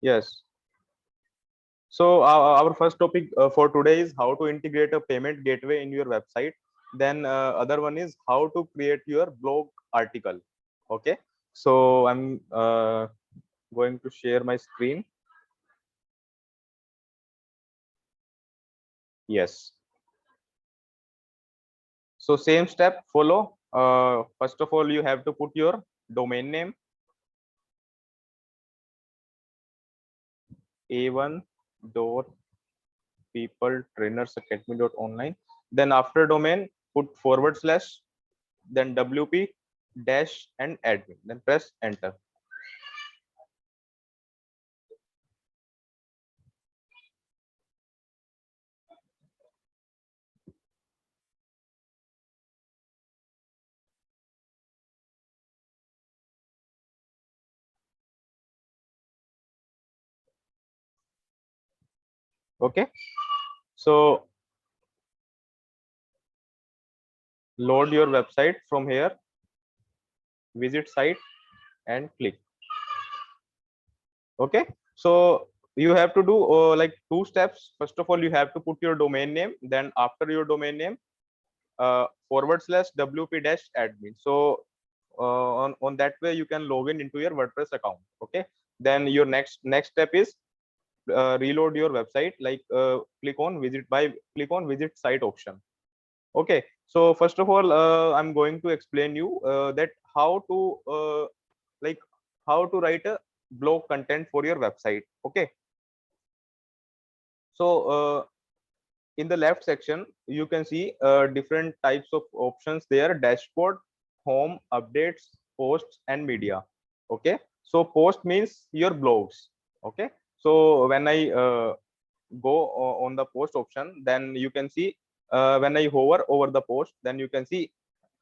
Yes. So our first topic for today is how to integrate a payment gateway in your website. Then other one is how to create your blog article. Okay. So I'm going to share my screen. Yes. So same step follow. First of all, you have to put your domain name a1.peopletrainersacademy.online. Then after domain, put forward slash, then WP dash and admin. Then press enter. Okay. So load your website from here, visit site and click. Okay. So you have to do like two steps. First of all, you have to put your domain name. Then after your domain name, forward slash WP dash admin. So on that way you can log in into your WordPress account. Okay. Then your next step is reload your website. Like click on visit site option. Okay. So first of all, I'm going to explain you that how to like how to write a blog content for your website. Okay. So in the left section you can see different types of options there: dashboard, home, updates, posts and media. Okay. So post means your blogs. Okay. So when I go on the post option, then you can see when I hover over the post, then you can see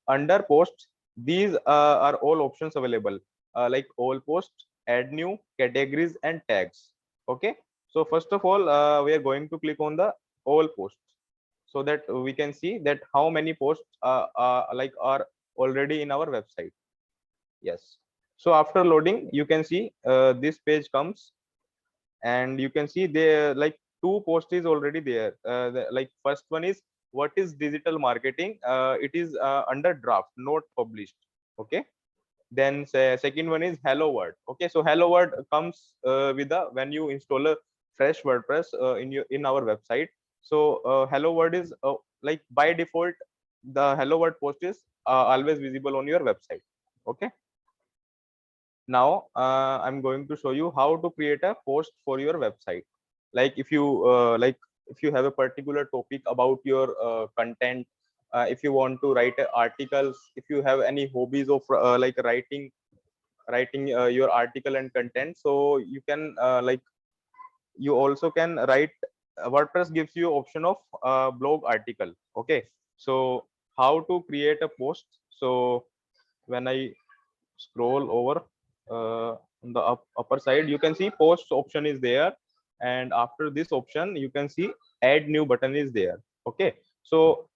under posts these are all options available, like all posts, add new, categories and tags. Okay. So first of all, we are going to click on the all posts so that we can see that how many posts are already in our website. Yes. So after loading, you can see this page comes, and you can see there like two posts is already there. Like first one is what is digital marketing. It is under draft, not published. Okay. Then second one is hello world. Okay. So hello world comes with the when you install a fresh WordPress in our website. So hello world is like by default the hello world post is always visible on your website. Okay. Now I'm going to show you how to create a post for your website. Like if you have a particular topic about your content, if you want to write articles, if you have any hobbies of like writing your article and content, so you can you also can write. WordPress gives you option of blog article. Okay. So how to create a post? So when I scroll over on the upper side, you can see post option is there, and after this option you can see add new button is there. Okay. So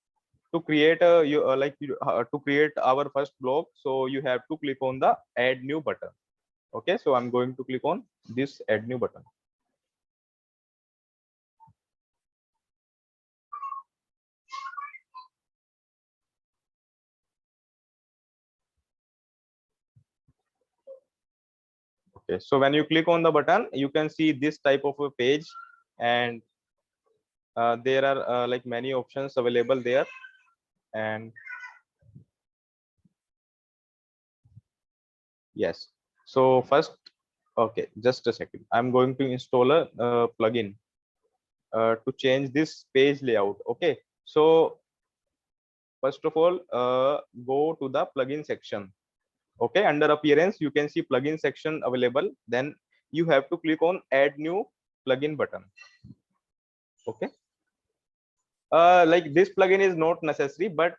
to create to create our first blog, so you have to click on the add new button. Okay. So I'm going to click on this add new button. Okay. So when you click on the button, you can see this type of a page, and there are like many options available there. And yes. So first, okay, just a second. I'm going to install a plugin to change this page layout. Okay. So first of all, go to the plugin section. Okay. Under appearance, you can see plugin section available. Then you have to click on add new plugin button. Okay. Like this plugin is not necessary, but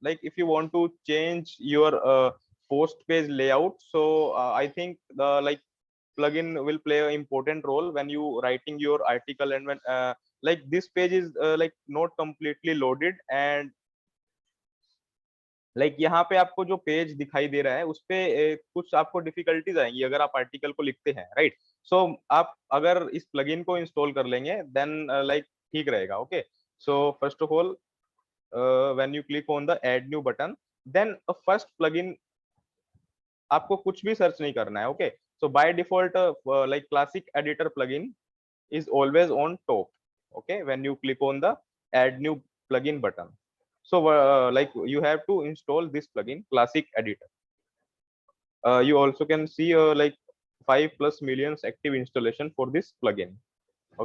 like if you want to change your post page layout, so I think the like plugin will play an important role when you writing your article, and when like this page is like not completely loaded, and like यहाँ पे आपको जो page दिखाई दे रहा है उस पे कुछ आपको डिफिकल्टीज आएंगी अगर आप आर्टिकल को लिखते हैं, राइट। सो आप अगर इस प्लगइन को इंस्टॉल कर लेंगे देन लाइक ठीक रहेगा। Okay, so first of all when you click on the add new button, then first plugin, आपको कुछ भी सर्च नहीं करना है। Okay, so by default like classic editor plugin is always on top, okay, when you click on the add new plugin button. So like you have to install this plugin, classic editor. You also can see like 5+ millions active installation for this plugin.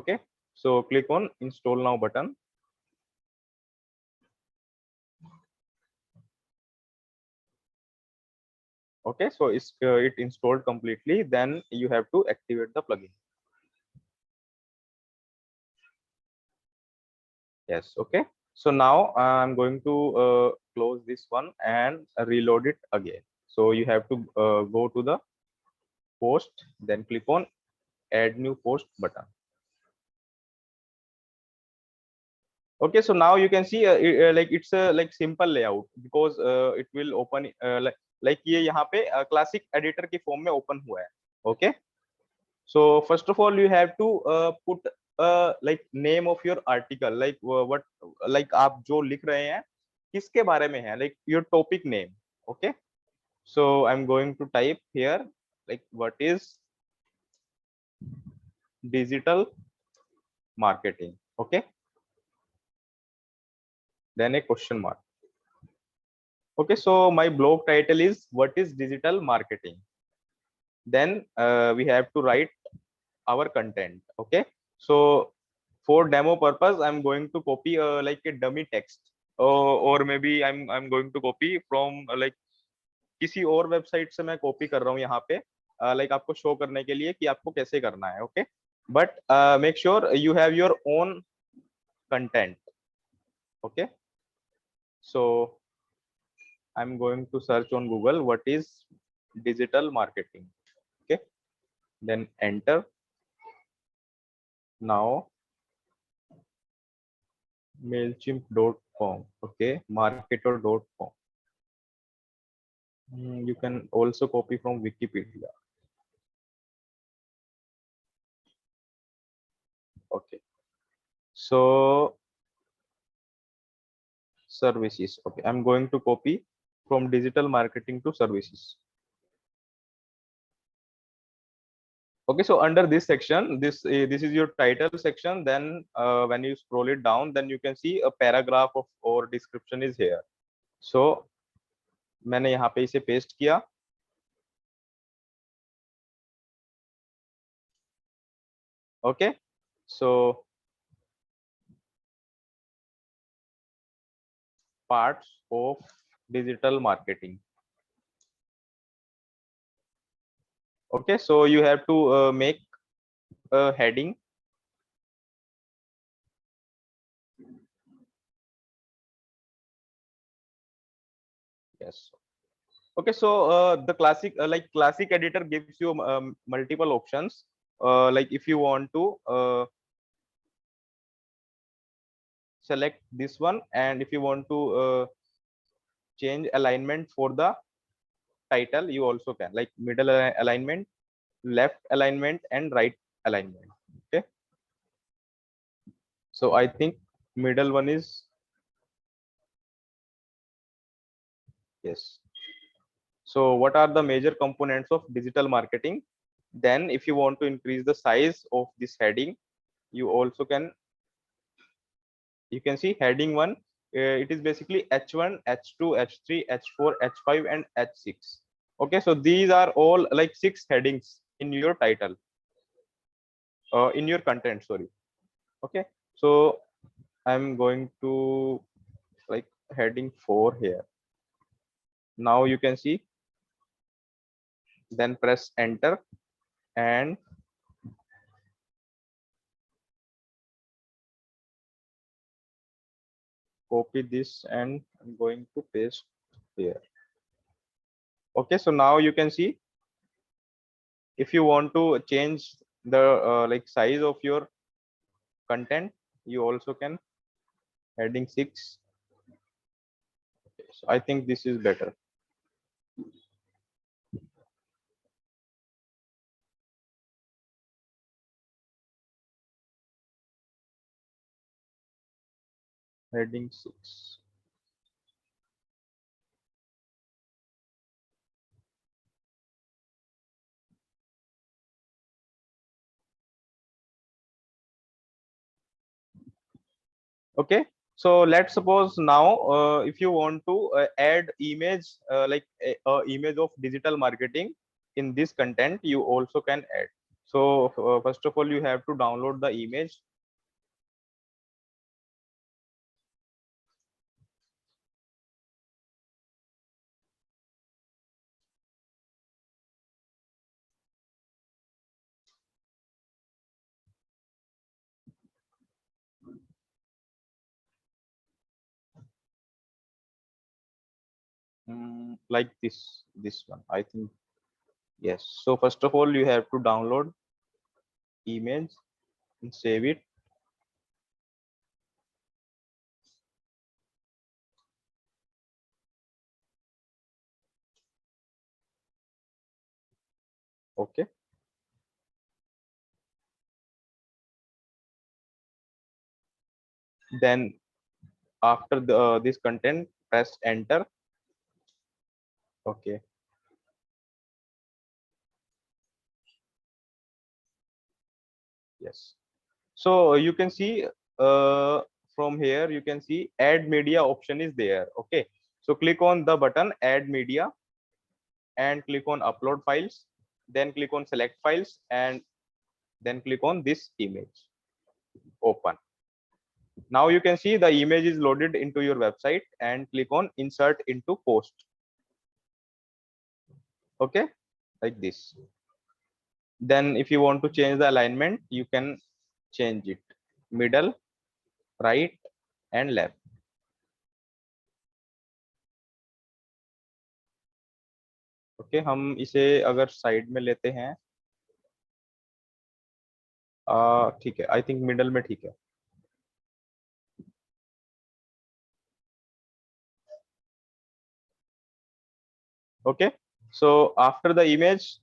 Okay, so click on install now button. Okay, so it installed completely, then you have to activate the plugin. Yes, okay, so now I'm going to close this one and reload it again. So you have to go to the post, then click on add new post button. Okay, so now you can see like it's a like simple layout because it will open like ये यहाँ पे classic editor की form में open हुआ है. Okay, so first of all you have to put like name of your article, like what, like आप जो लिख रहे हैं किसके बारे में है, like your topic name. Okay, so I'm going to type here like what is digital marketing. Okay, then a question mark. Okay, so my blog title is what is digital marketing. Then we have to write our content. Okay, so for demo purpose I'm going to copy like a dummy text, or maybe I'm going to copy from like किसी और website से मैं copy कर रहा हूँ यहाँ पे like आपको शो करने के लिए कि आपको कैसे करना है। Okay, but make sure you have your own content. Okay, so I'm going to search on Google what is digital marketing. Okay, then enter. Now mailchimp.com. Okay, marketer.com. You can also copy from Wikipedia. Okay, so services. Okay, I'm going to copy from digital marketing to services. Okay, so under this section, this is your title section. Then when you scroll it down, then you can see a paragraph of or description is here. So मैंने यहाँ पे इसे paste किया। Okay, so parts of digital marketing. Okay, so you have to make a heading. Yes, okay, so the classic like classic editor gives you multiple options, like if you want to select this one, and if you want to change alignment for the title, you also can, like middle alignment, left alignment, and right alignment. Okay, so I think middle one is yes. So what are the major components of digital marketing? Then if you want to increase the size of this heading, you also can, you can see heading 1, it is basically h1, h2, h3, h4, h5, and h6. Okay, so these are all like 6 headings in your title, in your content, sorry. Okay, so I'm going to like heading 4 here. Now you can see, then press enter and copy this, and I'm going to paste here. Okay, so now you can see, if you want to change the like size of your content, you also can, heading 6. Okay, I think this is better. Heading 6. Okay, so let's suppose now if you want to add image like a image of digital marketing in this content, you also can add. So first of all, you have to download the image. Like this one, I think. Yes, so first of all, you have to download image and save it. Okay, then after this content, press enter. Okay, yes. So you can see uh, from here, you can see add media option is there. Okay, so click on the button add media and click on upload files, then click on select files, and then click on this image. Open. Now you can see the image is loaded into your website, and click on insert into post. Okay, like this. Then if you want to change the alignment, you can change it middle, right, and left. Okay, हम इसे अगर side में लेते हैं, ठीक है, I think middle में ठीक है. Okay, so after the image,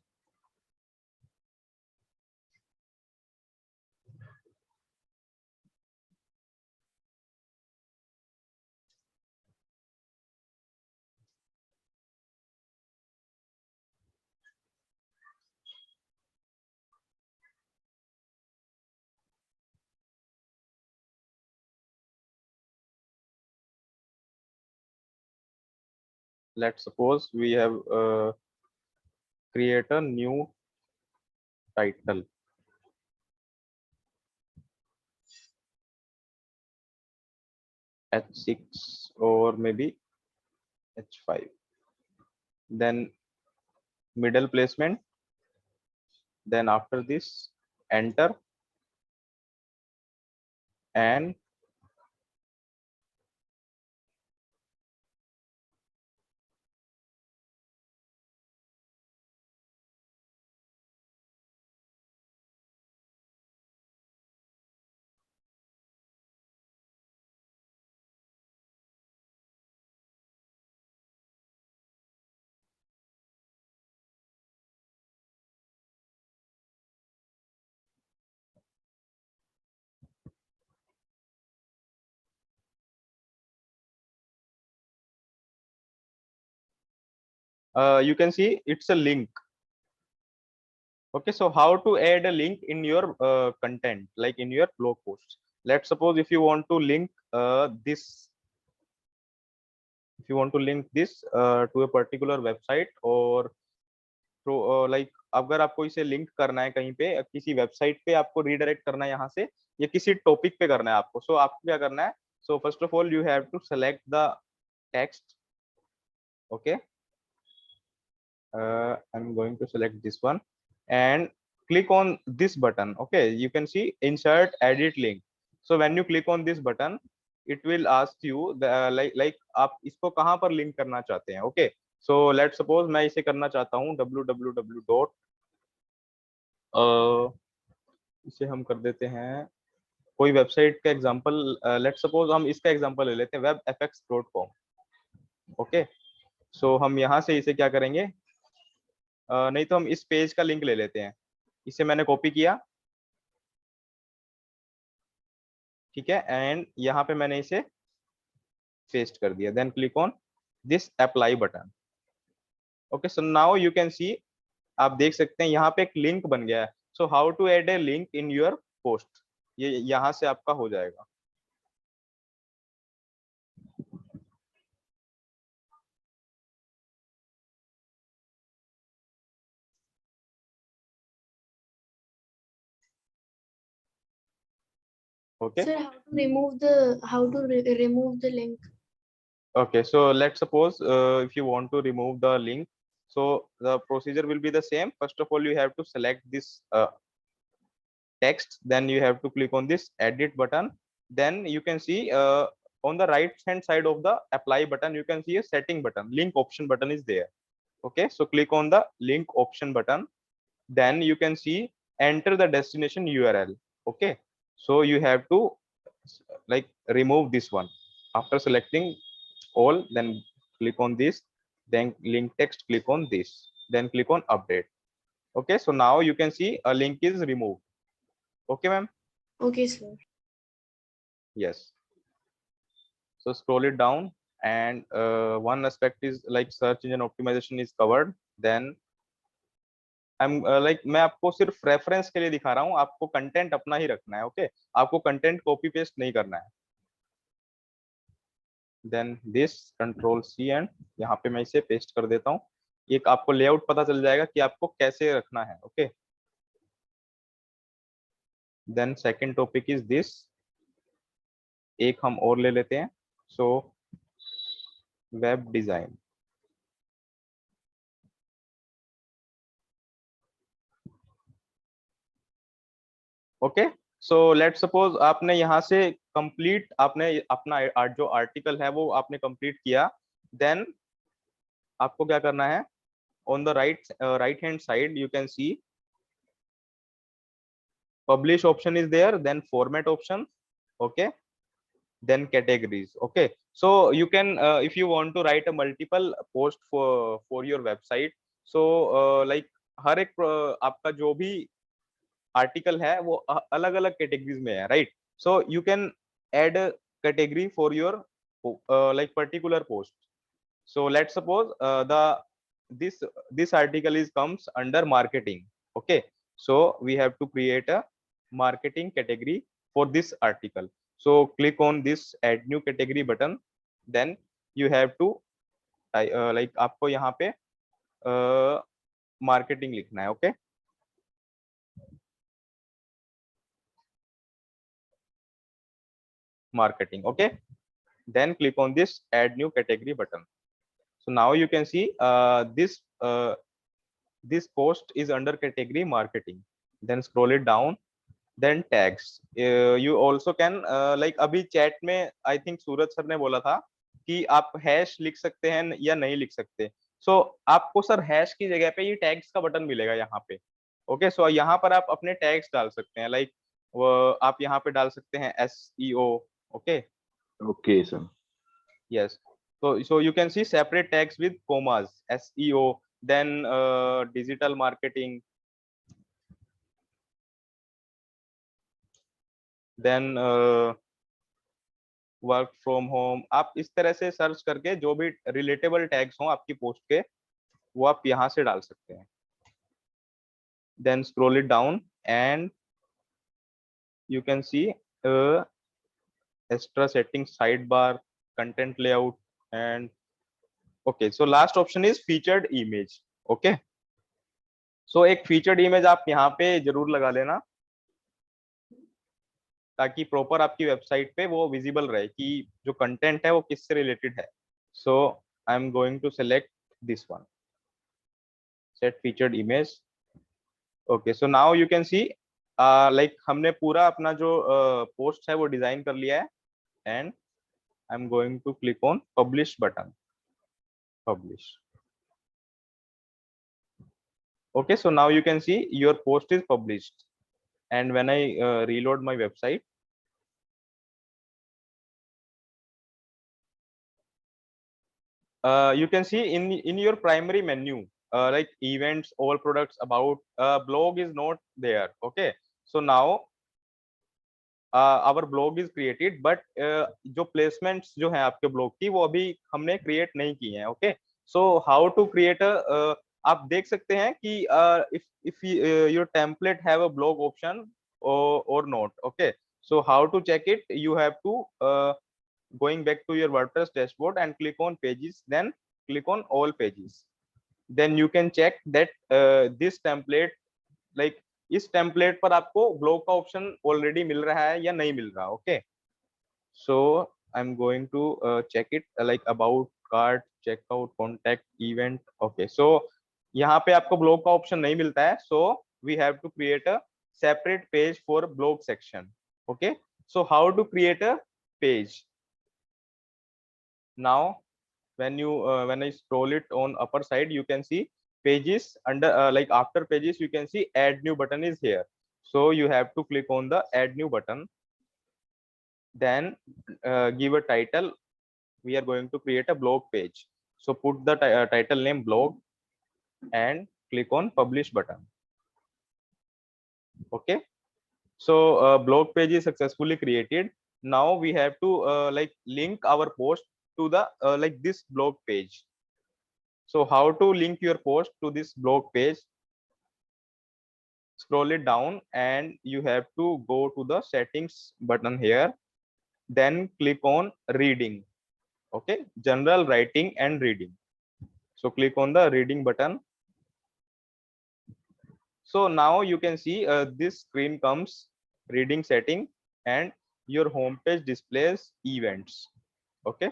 let's suppose we have create a new title. H6 or maybe H5. Then middle placement. Then after this, enter, and you can see it's a link. Okay, so how to add a link in your content, like in your blog post? Let's suppose if you want to link this, if you want to link this to a particular website, or तो like अगर आपको इसे link करना है कहीं पे, किसी website पे आपको रीडायरेक्ट करना है यहाँ से, या किसी टॉपिक पे करना है आपको, सो आपको क्या करना है? So first of all you have to select the text. Okay, I'm going to select this one and click on this button. Okay, you can see insert edit link. So when you click on this button, it will ask you the like आप इसको कहाँ पर link करना चाहते हैं. Okay, so let's suppose मैं इसे करना चाहता हूँ www. इसे हम कर देते हैं कोई वेबसाइट का एग्जांपल. लेट्स सपोज हम इसका एग्जांपल ले लेते हैं webfx.com. ओके, सो हम यहाँ से इसे क्या करेंगे, नहीं तो हम इस पेज का लिंक ले लेते हैं। इसे मैंने कॉपी किया, ठीक है, एंड यहाँ पे मैंने इसे पेस्ट कर दिया। Then click on this apply button. Okay, so now you can see, आप देख सकते हैं यहाँ पे एक लिंक बन गया है। So how to add a link in your post, ये यहाँ से आपका हो जाएगा। Okay, Sir, how to remove the link? okay, so let's suppose if you want to remove the link, so the procedure will be the same. First of all, you have to select this text, then you have to click on this edit button. Then you can see on the right hand side of the apply button, you can see a setting button, link option button is there. Okay, so click on the link option button. Then you can see enter the destination URL. Okay, so you have to like remove this one. After selecting all, then click on this, then link text, click on this, then click on update. Okay, so now you can see a link is removed. Okay, ma'am. Okay, sir. Yes, so scroll it down, and one aspect is like search engine optimization is covered. Then I'm like मैं आपको सिर्फ reference के लिए दिखा रहा हूँ, आपको content अपना ही रखना है। ओके, आपको कंटेंट कॉपी पेस्ट नहीं करना है। Then this control C, and यहाँ पे मैं इसे पेस्ट कर देता हूँ। एक आपको लेआउट पता चल जाएगा कि आपको कैसे रखना है। Okay, then second topic is this, एक हम और ले लेते हैं। So web design. Okay, so let suppose आपने यहाँ से कंप्लीट, आपने अपना जो आर्टिकल है वो आपने कंप्लीट किया। देन आपको क्या करना है, on the right hand side you can see publish option is there, then format option. Okay, then categories. Okay, so you can if you want to write a multiple post for your website, so like हर एक आपका जो भी article है वो अलग अलग categories में है, right? So you can add category for your like particular post. So let's suppose this article is comes under marketing. Okay, so we have to create a marketing category for this article. So click on this add new category button. Then you have to like आपको यहाँ पे marketing लिखना है। okay, marketing. Okay, then click on this add new category button. So now you can see this post is under category marketing. Then scroll it down, then tags. You also can like अभी chat में I think Suraj sir ने बोला था कि आप hash लिख सकते हैं या नहीं लिख सकते। सो आपको सर हैश की जगह पे ये टैग्स का बटन मिलेगा यहाँ पे। ओके, सो यहाँ पर आप अपने टैग्स डाल सकते हैं, लाइक आप यहाँ पे डाल सकते हैं SEO। Okay, Okay, sir. yes, so you can see separate tags with commas, SEO, then digital marketing, then work from home. आप इस तरह से सर्च करके जो भी रिलेटेबल टैग्स हों आपकी पोस्ट के, वो आप यहाँ से डाल सकते हैं। Then scroll it down and you can see extra setting, side bar, content layout, and okay, so last option is featured image. Okay, so एक फीचर्ड इमेज आप यहाँ पे जरूर लगा लेना ताकि प्रॉपर आपकी वेबसाइट पे वो विजिबल रहे कि जो कंटेंट है वो किससे रिलेटेड है। So I am going to select this one, set featured image. Okay, so now you can see like हमने पूरा अपना जो पोस्ट है वो डिजाइन कर लिया है, and I am going to click on publish button, publish. Okay, so now you can see your post is published, and when I reload my website, you can see in your primary menu, like events, all products, about, blog is not there. Okay, so now our blog is created, but जो placements जो है आपके blog की वो अभी हमने create नहीं की हैं. Okay, so how to create a, आप देख सकते हैं कि if your template have a blog option or not. Okay, so how to check it? You have to going back to your WordPress dashboard and click on pages, then click on all pages. Then you can check that this template, like इस template पर आपको blog का option already मिल रहा है या नहीं मिल रहा. Okay, so I am going to check it, like about, cart, checkout, contact, event. Okay, so यहाँ पे आपको ब्लॉग का ऑप्शन नहीं मिलता है, so we have to create a separate page for blog section. Okay, so how to create a page? now when I scroll it on upper side, you can see pages. Under like after pages, you can see add new button is here, so you have to click on the add new button. Then give a title. We are going to create a blog page, so put the title name blog and click on publish button. Okay, so blog page is successfully created. Now we have to like link our post to the like this blog page. So how to link your post to this blog page? Scroll it down and you have to go to the settings button here, then click on reading. Okay, general writing and reading. So click on the reading button. So now you can see this screen comes reading setting and your home page displays events. Okay,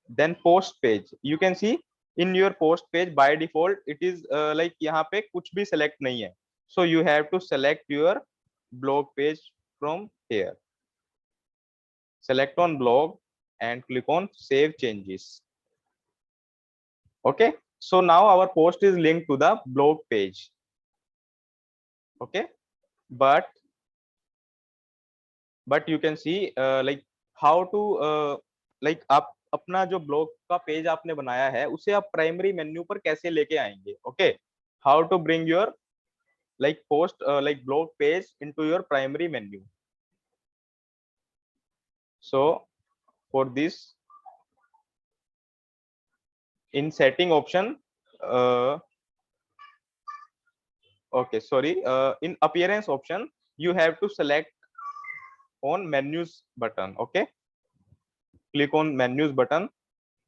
then post page, you can see in your post page by default it is like यहाँ पे कुछ भी select नहीं है, so you have to select your blog page from here. Select on blog and click on save changes. Okay, so now our post is linked to the blog page. Okay, but you can see like how to like आप अपना जो blog का page आपने बनाया है उसे आप primary menu पर कैसे लेके आएंगे. Okay, how to bring your like post like blog page into your primary menu. So for this, in setting option, okay, sorry, in appearance option, you have to select on menus button. Okay, click on menus button,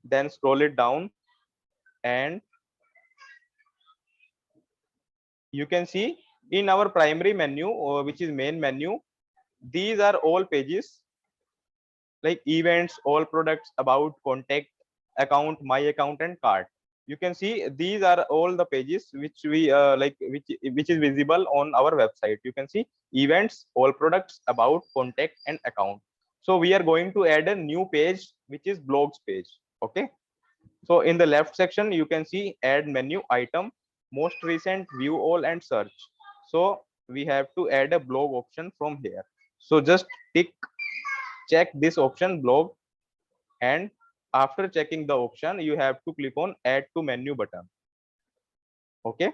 then scroll it down and you can see in our primary menu, which is main menu, these are all pages like events, all products, about, contact, account, my account and cart. You can see these are all the pages which we like which is visible on our website. You can see events, all products, about, contact and account. So we are going to add a new page which is blogs page. Okay, so in the left section you can see add menu item, most recent, view all and search. So we have to add a blog option from here, so just check this option blog, and after checking the option you have to click on add to menu button. Okay,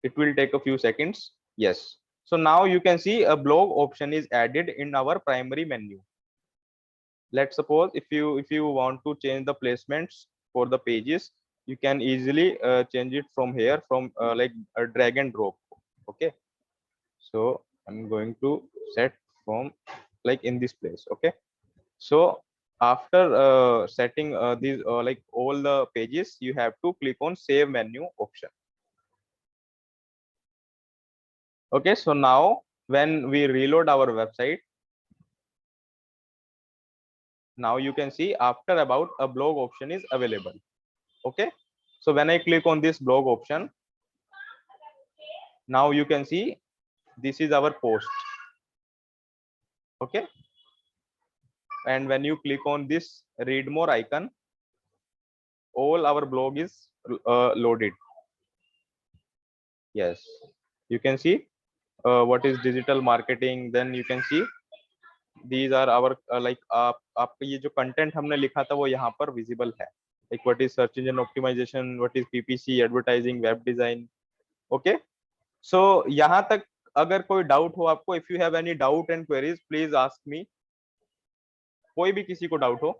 it will take a few seconds. Yes, so now you can see a blog option is added in our primary menu. Let's suppose if you want to change the placements for the pages, you can easily change it from here, from like a drag and drop. Okay, so I'm going to set from like in this place. Okay, so after setting these like all the pages, you have to click on save menu option. Okay, so now when we reload our website, now you can see after about a blog option is available. Okay, so when I click on this blog option, now you can see this is our post. Okay, and when you click on this read more icon, all our blog is loaded. Yes, you can see what is digital marketing, then you can see these are our like आपका ये जो content हमने लिखा था वो यहाँ पर visible है, like what is search engine optimization, what is PPC, advertising, web design. Okay, so यहाँ तक अगर कोई डाउट हो आपको, if you have any doubt and queries please ask me, कोई भी किसी को डाउट हो.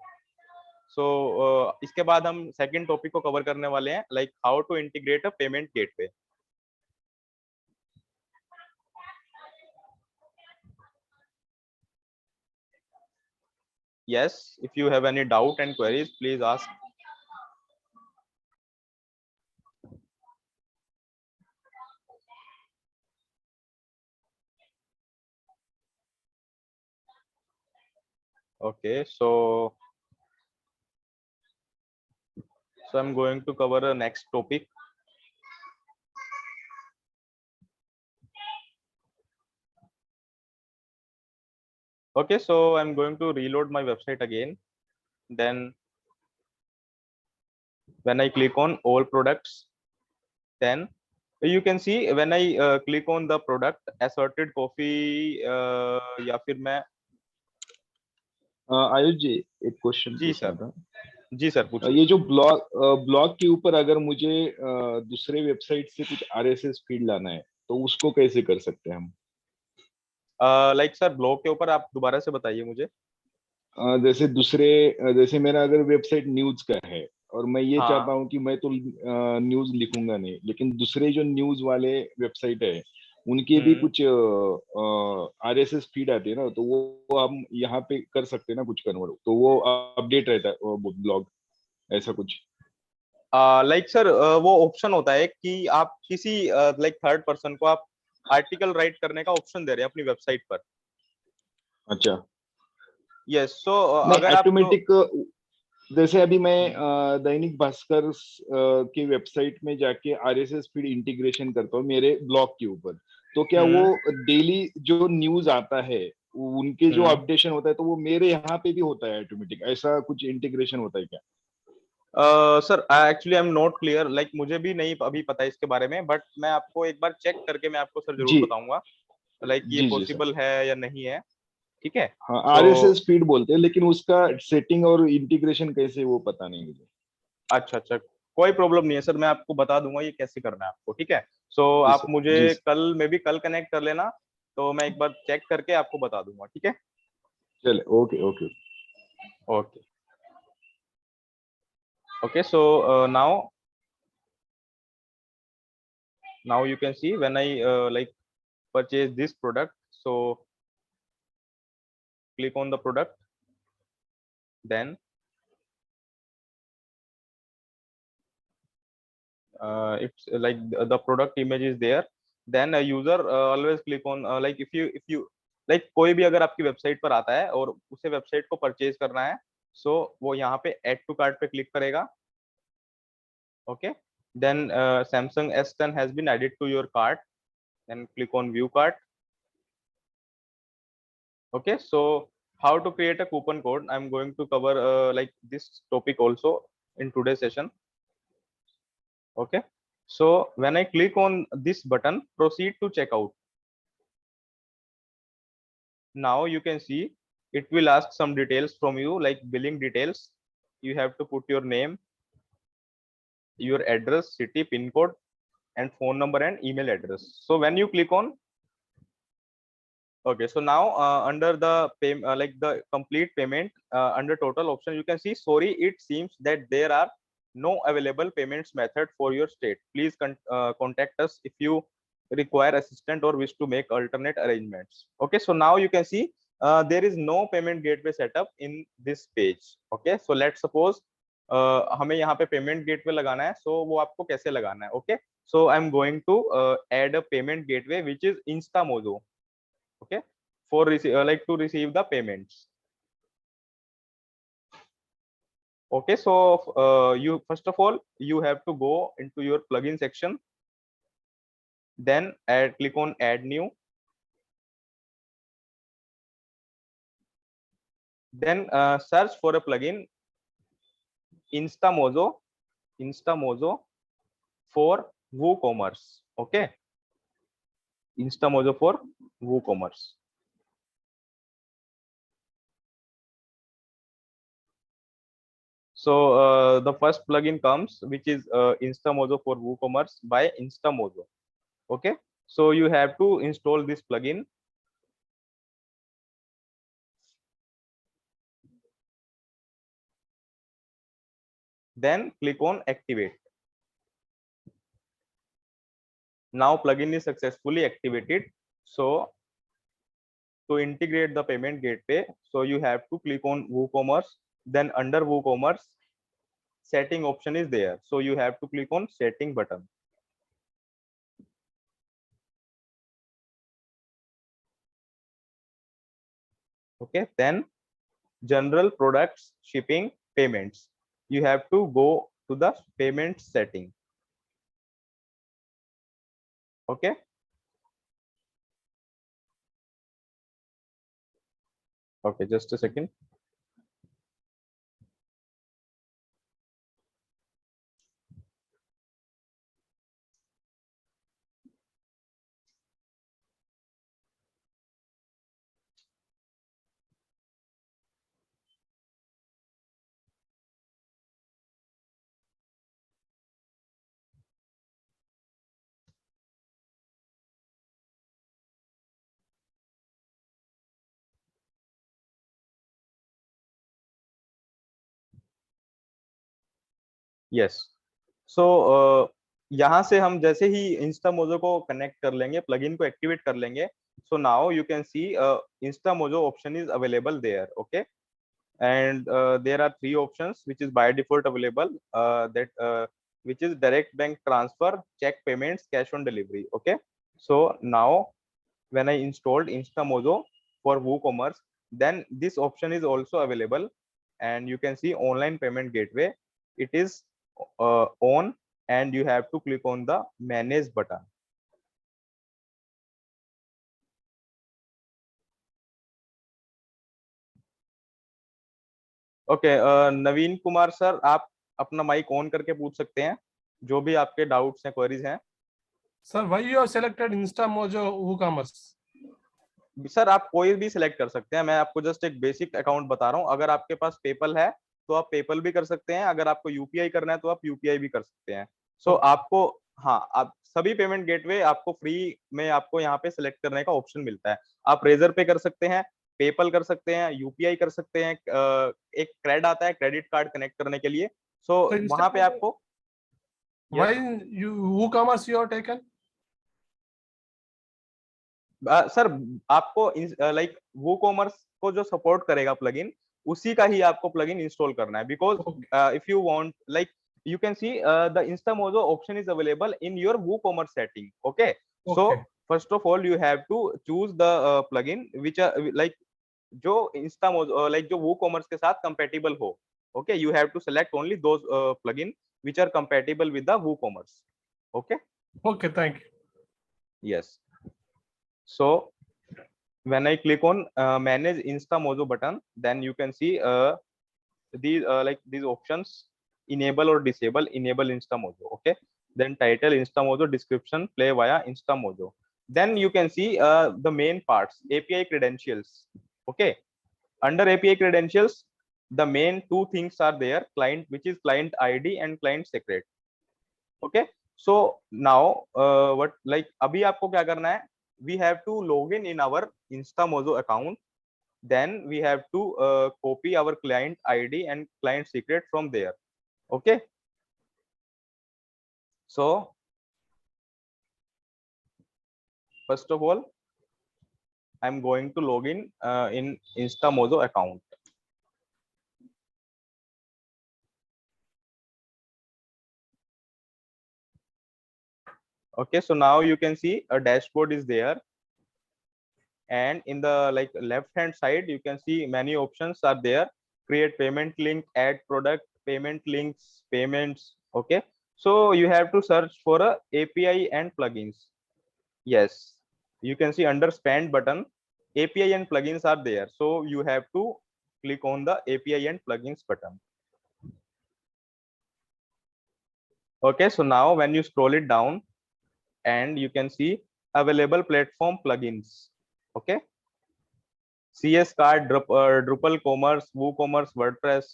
सो इसके बाद हम सेकंड टॉपिक को कवर करने वाले हैं, like how to integrate a payment gateway. Yes, if you have any doubt and queries, please ask. Okay, so I'm going to cover the next topic. Okay, so I'm going to reload my website again. Then when I click on all products, then you can see when I click on the product assorted coffee, या फिर मैं आयुष जी एक question जी पूछना sir. था. जी sir पूछिए. ये जो blog के ऊपर अगर मुझे दूसरे वेबसाइट से कुछ आरएसएस फीड लाना है तो उसको कैसे कर सकते हैं हम? लाइक सर ब्लॉग के ऊपर आप दोबारा से बताइए मुझे. जैसे मेरा अगर वेबसाइट न्यूज का है और मैं ये हाँ. चाहता हूँ कि मैं तो न्यूज लिखूंगा नहीं, लेकिन दूसरे जो न्यूज वाले वेबसाइट है उनके भी कुछ आरएसएस फीड आते हैं ना, तो वो हम यहाँ पे कर सकते हैं ना कुछ कन्वर्ट, तो वो अपडेट रहता है ब्लॉग, ऐसा कुछ. लाइक सर वो ऑप्शन होता है कि आप किसी लाइक थर्ड पर्सन को आप आर्टिकल राइट करने का ऑप्शन दे रहे हैं अपनी वेबसाइट पर. अच्छा. यस, सो नहीं, अगर आप ऑटोमेटिक जैसे अभी मैं दैनिक भास्कर के वेबसाइट में जाके आरएसएस फीड इंटीग्रेशन करता हूँ मेरे ब्लॉग के ऊपर, तो क्या वो डेली जो न्यूज आता है उनके जो अपडेशन होता है तो वो मेरे यहाँ पे भी होता है ऑटोमेटिक, ऐसा कुछ इंटीग्रेशन होता है क्या? Sir actually I am not clear, like मुझे भी नहीं अभी पता है इसके बारे में, बट मैं आपको एक बार चेक करके मैं आपको सर जरूर जी बताऊंगा लाइक ये जी जी सर. पॉसिबल है या नहीं है. ठीक है. हाँ, सो आरएसएस फीड बोलते हैं, लेकिन उसका सेटिंग और इंटीग्रेशन कैसे वो पता नहीं मुझे. अच्छा, कोई प्रॉब्लम नहीं है सर, मैं आपको बता दूंगा ये कैसे करना है आपको. ठीक है. सो जी आप सर. मुझे जी सर. कल में भी कल कनेक्ट कर लेना, तो मैं एक बार चेक करके आपको बता दूंगा. ठीक है. चले, okay okay. Okay. Okay, so now you can see when I like purchase this product, so click on the product, then it's like the product image is there, then a user always click on like if you like कोई भी अगर आपकी website पर आता है और उसे website को परचेज करना है, सो वो यहाँ पे एड टू कार्ट पे क्लिक करेगा. Okay, then Samsung S10 has been added to your cart, then click on view cart. Okay, so how to create a coupon code, I'm going to cover like this topic also in today's session. Okay, so when I click on this button proceed to checkout, now you can see it will ask some details from you like billing details. You have to put your name, your address, city, pin code, and phone number and email address. So when you click on, okay, so now under the like the complete payment under total option, you can see sorry it seems that there are no available payments method for your state, please contact us if you require assistance or wish to make alternate arrangements. Okay, so now you can see there is no payment gateway setup in this page. Okay, so let's suppose हमें यहाँ पे payment gateway लगाना है, so वो आपको कैसे लगाना है. Okay, so I'm going to add a payment gateway which is InstaMojo. Okay, for like to receive the payments. Okay, so you first of all you have to go into your plugin section, then click on add new, then search for a plugin InstaMojo for WooCommerce. Okay, InstaMojo for WooCommerce. So the first plugin comes, which is InstaMojo for WooCommerce by InstaMojo. Okay, so you have to install this plugin. Then click on activate. Now plugin is successfully activated. So to integrate the payment gateway, so you have to click on WooCommerce. Then under WooCommerce, setting option is there. So you have to click on setting button. Okay, then general products, shipping, payments. You have to go to the payment setting. Okay. Okay, just a second. Yes, so यहाँ से हम जैसे ही इंस्टामोजो को connect कर लेंगे, plugin को activate कर लेंगे, so now you can see Instamojo option is available there. Okay, and there are three options which is by default available, that which is direct bank transfer, check payments, cash on delivery. Okay, so now when I installed InstaMojo for WooCommerce, then this option is also available, and you can see online payment gateway. It is on, and you have to click on the manage button. Okay, Naveen Kumar sir, आप अपना mic on करके पूछ सकते हैं जो भी आपके doubts हैं, क्वेरीज हैं. Sir, why you have selected InstaMojo WooCommerce? Sir आप कोई भी सिलेक्ट कर सकते हैं, मैं आपको जस्ट एक बेसिक अकाउंट बता रहा हूँ. अगर आपके पास पेपल है तो आप पेपल भी कर सकते हैं, अगर आपको यूपीआई करना है तो आप यूपीआई भी कर सकते हैं. सो आपको, हाँ, आप सभी पेमेंट गेटवे आपको फ्री में आपको यहाँ पे सिलेक्ट करने का ऑप्शन मिलता है. आप रेजर पे कर सकते हैं, पेपल कर सकते हैं, यूपीआई कर सकते हैं, एक क्रेड आता है क्रेडिट कार्ड कनेक्ट करने के लिए. सो वहां पे आपको Why you WooCommerce you have taken? Sir आपको लाइक WooCommerce को जो सपोर्ट करेगा प्लगइन, उसी का ही आपको प्लगइन इंस्टॉल करना है. Because if you want, like you can see the InstaMojo option is available in your WooCommerce setting. Okay, so first of all you have to choose the plugin which are like जो InstaMojo like जो WooCommerce के साथ compatible हो. Okay, you have to select only those plugin which are compatible with the WooCommerce. Okay. Okay, thank you. Yes. So when I click on manage InstaMojo button, then you can see these like these options: enable or disable. Enable InstaMojo. Okay, then title InstaMojo, description play via InstaMojo. Then you can see the main parts: API credentials. Okay, under API credentials, the main two things are there: client, which is client ID, and client secret. Okay, so now what, like अभी आपको क्या करना है? We have to log in our InstaMojo account. Then we have to copy our client ID and client secret from there. Okay, so first of all I'm going to log in InstaMojo account. Okay, so now you can see a dashboard is there, and in the like left hand side you can see many options are there: create payment link, add product, payment links, payments. Okay, so you have to search for a API and plugins. Yes, you can see under spend button API and plugins are there, so you have to click on the API and plugins button. Okay, so now when you scroll it down, and you can see available platform plugins. Okay, CS card, Drupal commerce, WooCommerce, WordPress.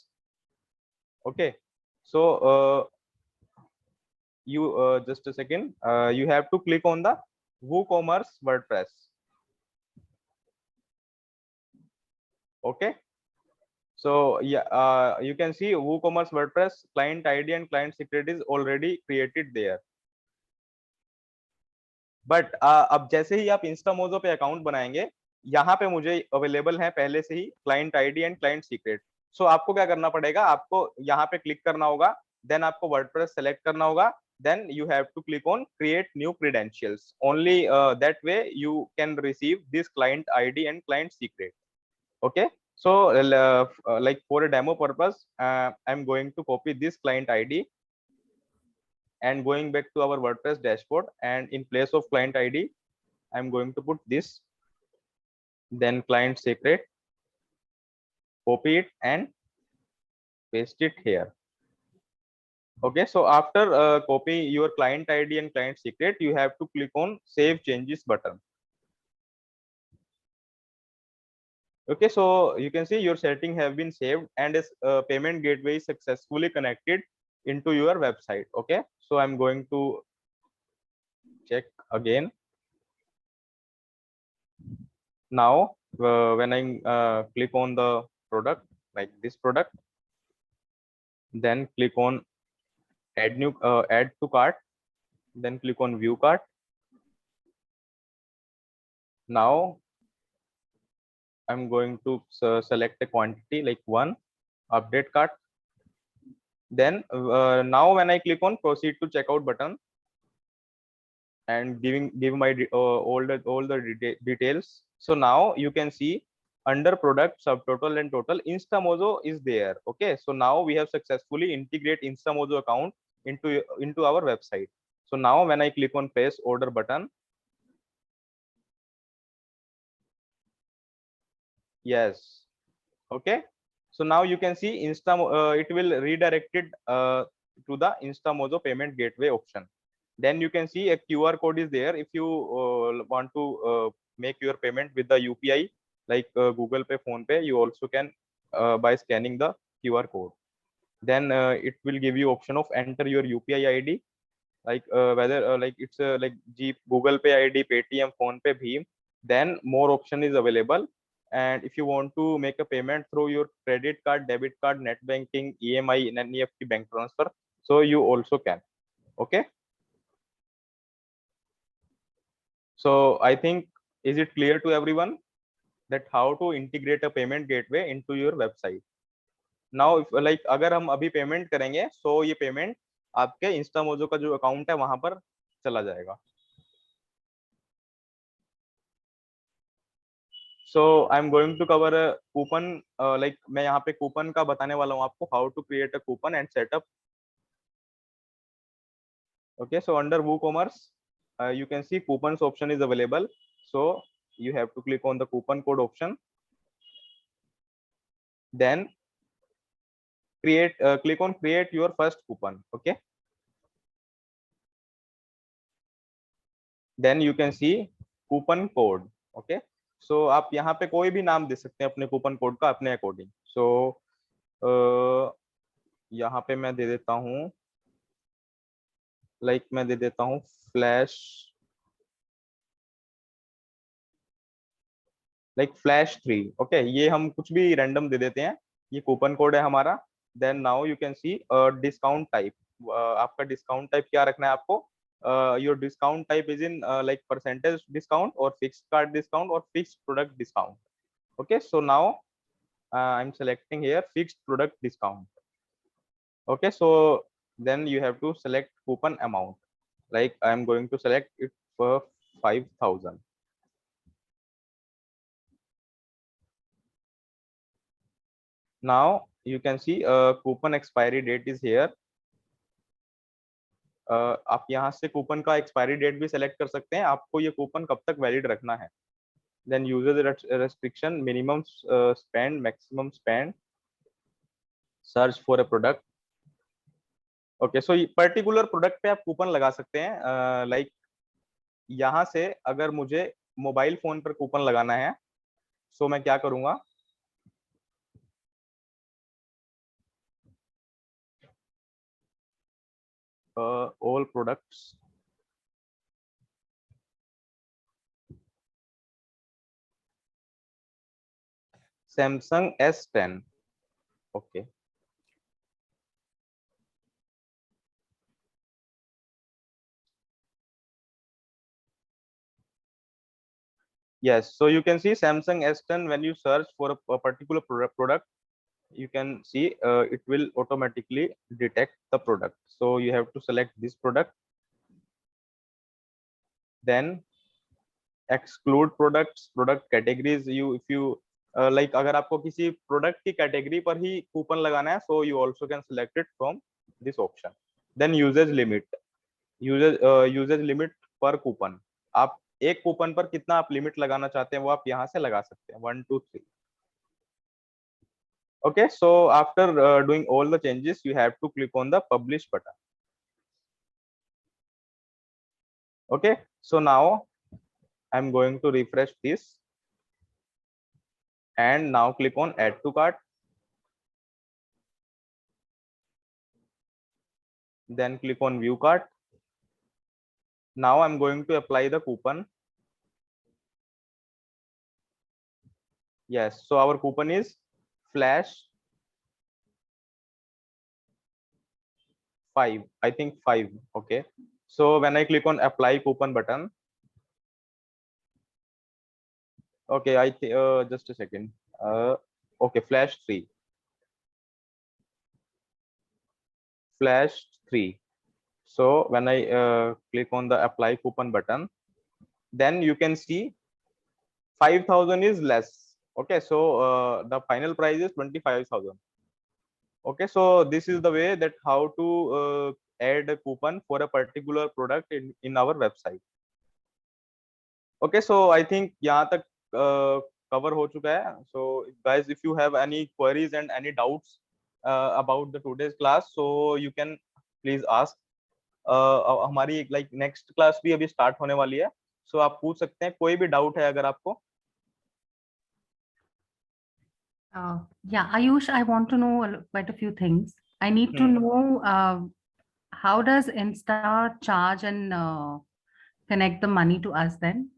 Okay, so you just a second, you have to click on the WooCommerce WordPress. Okay, so yeah, you can see WooCommerce WordPress client ID and client secret is already created there. But अब जैसे ही आप इंस्टामोजो पे account बनाएंगे, यहाँ पे मुझे available है पहले से ही client ID and client secret. So आपको क्या करना पड़ेगा, आपको यहाँ पे क्लिक करना होगा, देन आपको वर्डप्रेस सेलेक्ट करना होगा, then you have to click on create new credentials. Only that way you can receive this client ID and client secret. Okay, so like for a demo purpose, I'm going to copy this client ID and going back to our WordPress dashboard, and in place of client ID, I'm going to put this, then client secret, copy it and paste it here. Okay, so after copy your client ID and client secret, you have to click on save changes button. Okay, so you can see your setting have been saved and is payment gateway is successfully connected into your website. Okay, so I'm going to check again. Now when I click on the product, like this product, then click on add new add to cart, then click on view cart. Now I'm going to select a quantity like 1, update cart. Then now when I click on proceed to checkout button and give my all the details, so now you can see under product, subtotal and total, Instamojo is there. Okay, so now we have successfully integrate Instamojo account into our website. So now when I click on place order button, yes, okay, so now you can see it will redirected to the Instamojo payment gateway option. Then you can see a QR code is there. If you want to make your payment with the UPI like Google Pay, Phone Pay, you also can by scanning the QR code. Then it will give you option of enter your UPI ID, like whether like it's like Google Pay ID, Paytm, Phone Pay, Bheem. Then more option is available. And if you want to make a payment through your credit card, debit card, net banking, EMI, and NEFT bank transfer, so you also can. Okay, so I think, is it clear to everyone that how to integrate a payment gateway into your website? Now if like अगर हम अभी payment करेंगे, so ये payment आपके इंस्टामोजो का जो account है वहां पर चला जाएगा. So I'm going to cover a coupon, like मैं यहाँ पे कूपन का बताने वाला हूँ आपको, how to create a coupon and set up. Okay, so under WooCommerce, you can see coupons option is available. So you have to click on the coupon code option. Then click on create your first coupon. Okay, then you can see coupon code. Okay, so आप यहाँ पे कोई भी नाम दे सकते हैं अपने coupon code का अपने अकॉर्डिंग. So यहाँ पे मैं दे देता हूँ, लाइक मैं दे देता हूँ फ्लैश, लाइक फ्लैश 3. ओके, ये हम कुछ भी रैंडम दे देते हैं, ये कूपन कोड है हमारा. Then now you can see discount type. आपका डिस्काउंट टाइप क्या रखना है आपको? Your discount type is in like percentage discount और फिक्स्ड कार्ड डिस्काउंट और fixed product discount. Okay, so now I am selecting here fixed product discount. Okay, so then you have to select coupon amount, like I am going to select it for 5,000. Now you can see coupon expiry date is here. आप यहाँ से coupon का expiry date भी select कर सकते हैं, आपको ये कूपन कब तक वैलिड रखना है. Then user restriction, minimum spend, maximum spend, search for a product. Okay, so particular product पे आप कूपन लगा सकते हैं. लाइक यहाँ से अगर मुझे मोबाइल फोन पर कूपन लगाना है, सो मैं क्या करूंगा, all products. Samsung S10. Okay. Yes, so you can see Samsung S10 when you search for a particular product, you can see it will automatically detect the product. So you have to select this product, then exclude products, product categories. You if you like अगर आपको किसी product की category पर ही coupon लगाना है, so you also can select it from this option. Then usage limit per coupon. आप एक coupon पर कितना आप लिमिट लगाना चाहते हैं वो आप यहाँ से लगा सकते हैं 1 2 3. Okay, so after doing all the changes, you have to click on the publish button. Okay, so now I'm going to refresh this and now click on add to cart. Then click on view cart. Now I'm going to apply the coupon. Yes, so our coupon is flash 5, I think 5. Okay, so when I click on apply coupon button, okay, I think just a second. Okay, flash 3. Flash 3. So when I click on the apply coupon button, then you can see 5,000 is less. Okay, so the final price is 25,000. Okay, so this is the way that how to add a coupon for a particular product in our website. Okay, so I think यहाँ तक cover हो चुका है. So guys, if you have any queries and any doubts about the today's class, so you can please ask. हमारी like next class भी अभी start होने वाली है, so आप पूछ सकते हैं कोई भी doubt है अगर आपको. Yeah, Ayush, I want to know quite a few things. I need to know how does Insta charge and connect the money to us then?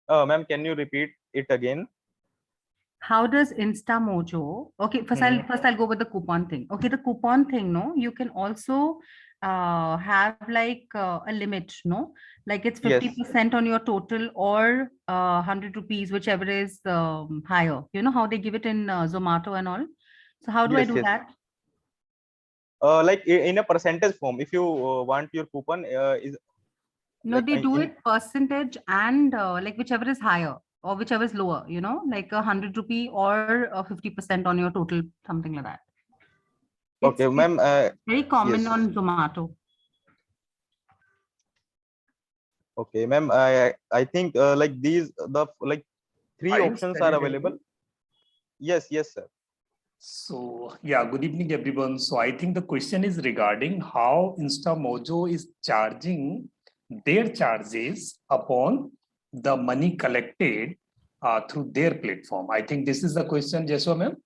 Ma'am, can you repeat it again? How does InstaMojo? Okay, first I'll go with the coupon thing. Okay, the coupon thing, no, you can also have like a limit, no, like it's 50% on your total or 100 rupees, whichever is higher. You know how they give it in Zomato and all. So how do I do that? Like in a percentage form, if you want your coupon is. No, like they do in, it percentage and like whichever is higher or whichever is lower, you know, like 100 rupee or 50% on your total, something like that. Okay, ma'am. Very common on Zomato. Okay, ma'am. I think like these the like 3 options are available. Yes, sir. So yeah, good evening everyone. So I think the question is regarding how InstaMojo is charging their charges upon the money collected through their platform. I think this is the question, Jeswa ma'am.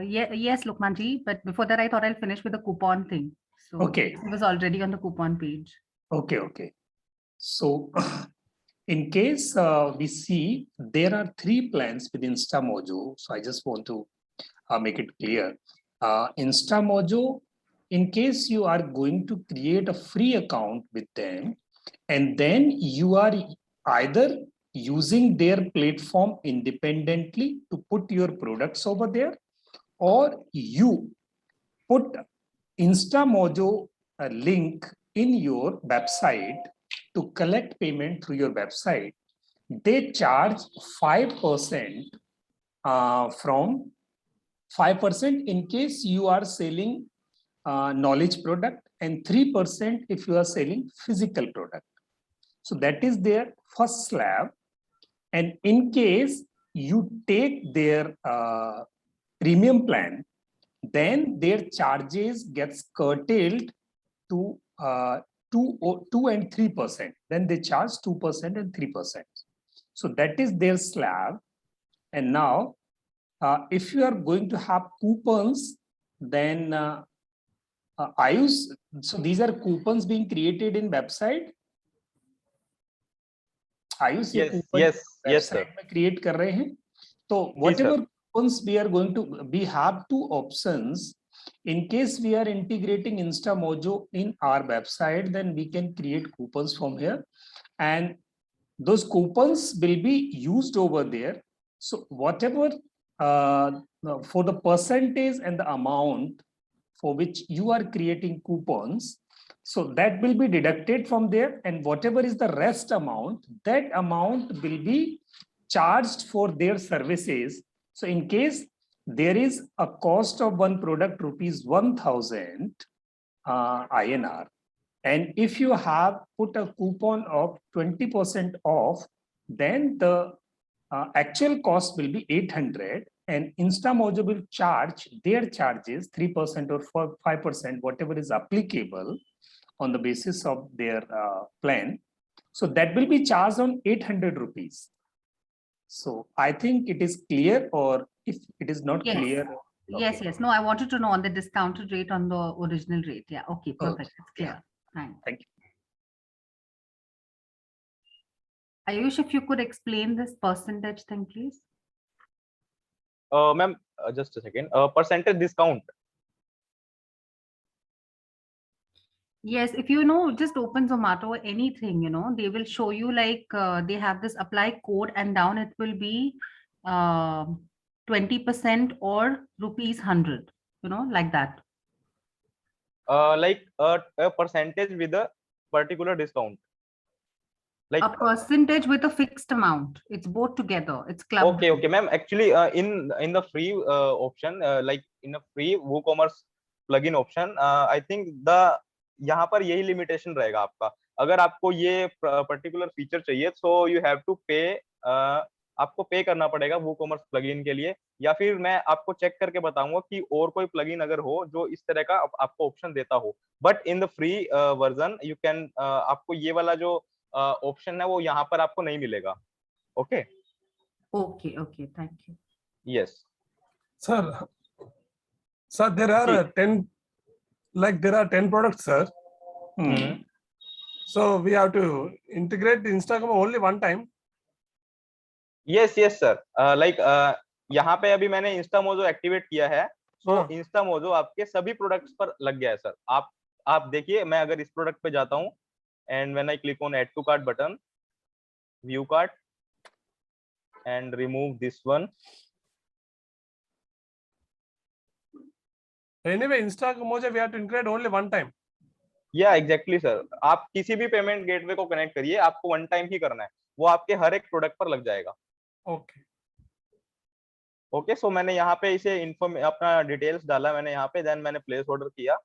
Yes, Lukmanji, but before that I thought I'll finish with the coupon thing. So okay, it was already on the coupon page. Okay. So in case we see there are 3 plans with InstaMojo. So I just want to make it clear. InstaMojo, in case you are going to create a free account with them, and then you are either using their platform independently to put your products over there, or you put InstaMojo a link in your website to collect payment through your website. They charge 5% from 5% in case you are selling knowledge product and 3% if you are selling physical product. So that is their first slab. And in case you take their premium plan, then their charges gets curtailed to 2 and 3%. Then they charge 2% and 3%. So that is their slab. And now, if you are going to have coupons then Ayush, so these are coupons being created in website. Ayush, ये Yes, coupon yes, yes, sir. website में create कर रहे हैं. So sir. whatever coupons we have two options. In case we are integrating InstaMojo in our website, then we can create coupons from here, and those coupons will be used over there. So whatever for the percentage and the amount for which you are creating coupons, so that will be deducted from there, and whatever is the rest amount, that amount will be charged for their services. So in case there is a cost of one product rupees 1000 INR, and if you have put a coupon of 20% off, then the actual cost will be 800, and InstaMojo will charge their charges 3% or 5%, whatever is applicable on the basis of their plan. So that will be charged on 800 rupees. So I think it is clear, or if it is not Yes. clear. Yes, yes. No, I wanted to know on the discounted rate on the original rate. Yeah, okay, perfect. It's yeah. clear. Fine. Thank you. Ayush, if you could explain this percentage thing, please. Ma'am, just a second. Percentage discount. Yes, if you know, just open Zomato or anything, they will show you like they have this apply code, and down it will be 20% or rupees 100, like that. Like a percentage with a particular discount. Like A percentage with a fixed amount. It's both together. It's clubbed. okay, ma'am. Actually, in the free option, like in a free WooCommerce plugin option, I think यहाँ पर यही limitation रहेगा आपका. अगर आपको ये particular feature चाहिए, so you have to pay. आपको पे करना पड़ेगा WooCommerce प्लगइन के लिए, या फिर मैं आपको चेक करके बताऊंगा कि और कोई प्लगइन अगर हो जो इस तरह का आपको ऑप्शन देता हो. But in the free version you can, आपको ये वाला जो ऑप्शन है वो यहाँ पर आपको नहीं मिलेगा. Okay. Okay, thank you. Yes. Sir, there are 10, like there are 10 products, sir. So we have to integrate Instagram only one time. Yes, sir. Like यहाँ पे अभी मैंने InstaMojo एक्टिवेट किया है, so InstaMojo आपके सभी प्रोडक्ट्स पर लग गया है सर. आप देखिए, मैं अगर इस प्रोडक्ट पे जाता हूँ, and when I click on add to cart button, view cart, and remove this one. Anyway, InstaMojo we have to integrate only one time. Yeah, exactly, sir. आप किसी भी पेमेंट गेटवे को कनेक्ट करिए, आपको one time ही करना है, वो आपके हर एक प्रोडक्ट पर लग जाएगा. ओके, सो मैंने यहाँ पे इसे अपना डिटेल्स डाला मैंने यहाँ पे, देन मैंने प्लेस ऑर्डर किया,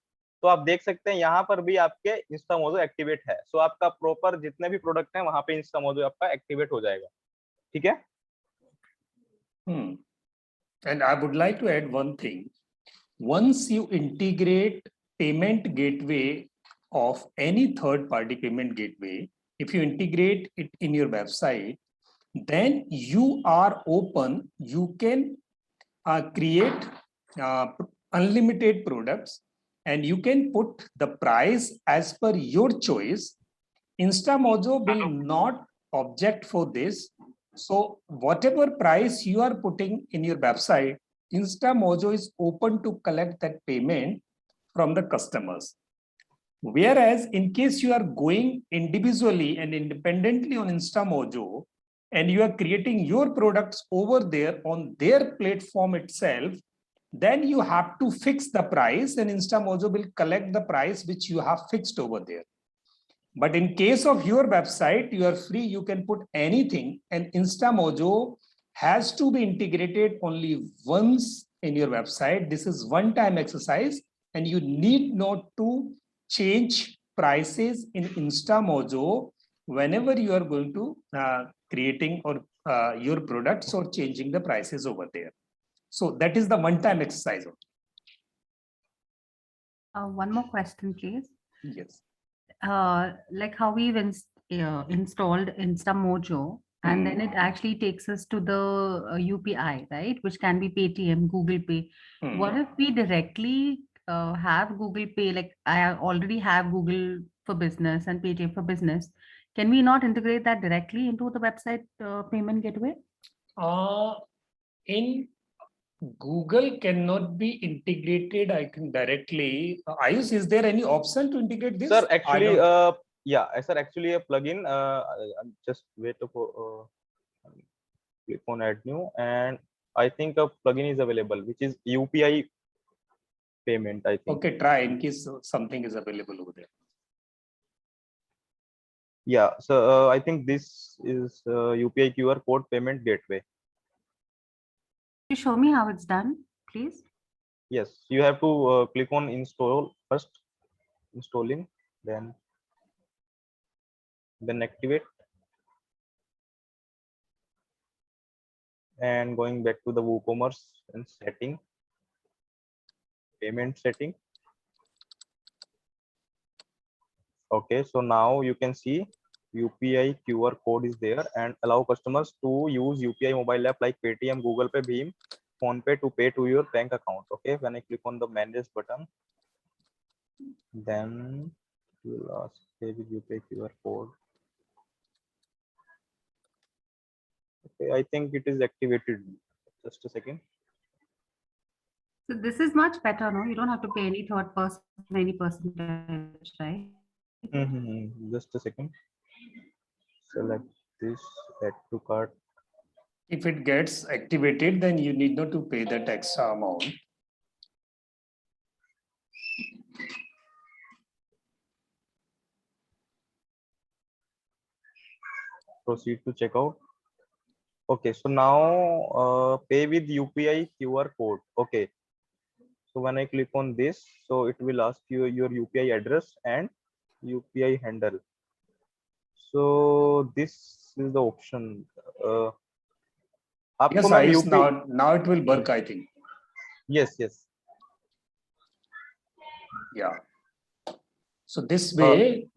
तो आप देख सकते हैं यहाँ पर भी आपके InstaMojo एक्टिवेट है. सो आपका प्रॉपर जितने भी प्रोडक्ट हैं वहां पे InstaMojo आपका एक्टिवेट हो जाएगा. ठीक है. And I would like to add one thing. Once you integrate payment gateway of any third-party payment gateway, if you integrate it in your website, then you are open. You can create unlimited products, and you can put the price as per your choice. InstaMojo will not object for this. So whatever price you are putting in your website, InstaMojo is open to collect that payment from the customers. Whereas in case you are going individually and independently on InstaMojo, and you are creating your products over there on their platform itself, then you have to fix the price, and InstaMojo will collect the price which you have fixed over there. But in case of your website, you are free, you can put anything, and InstaMojo has to be integrated only once in your website. This is one-time exercise, and you need not to change prices in InstaMojo whenever you are going to creating or your products or changing the prices over there. So that is the one-time exercise. One more question, please. Yes. Like how we've installed InstaMojo, And then it actually takes us to the UPI, right? Which can be Paytm, Google Pay. What if we directly have Google Pay? Like I already have Google for Business and Paytm for Business. Can we not integrate that directly into the website payment gateway? In Google cannot be integrated, I think, directly. Ayush, is there any option to integrate this? Sir, I actually, don't- yeah, sir, actually a plugin. Just wait for click on add new, and I think a plugin is available, which is UPI payment. I think. Okay, try in case something is available over there. Yeah. So I think this is UPI QR code payment gateway. Can you show me how it's done, please? Yes, you have to click on install first, installing, then activate, and going back to the WooCommerce and setting, payment setting. Okay, so now you can see UPI QR code is there, and allow customers to use UPI mobile app like Paytm, Google Pay, Bheem, PhonePe to pay to your bank account. Okay, when I click on the manage button, then you will ask pay with UPI QR code. Okay, I think it is activated. Just a second. So this is much better, no? You don't have to pay any third person, any percentage, right? Just a second. Select this, add to cart. If it gets activated, then you need not to pay that extra amount. Proceed to checkout. Okay, so now pay with UPI QR code. Okay, so when I click on this, so it will ask you your UPI address and UPI handle. So this is the option. Yes, आपको ma'am Ayush, UPI now it will work, I think. yes. Yeah. So this way,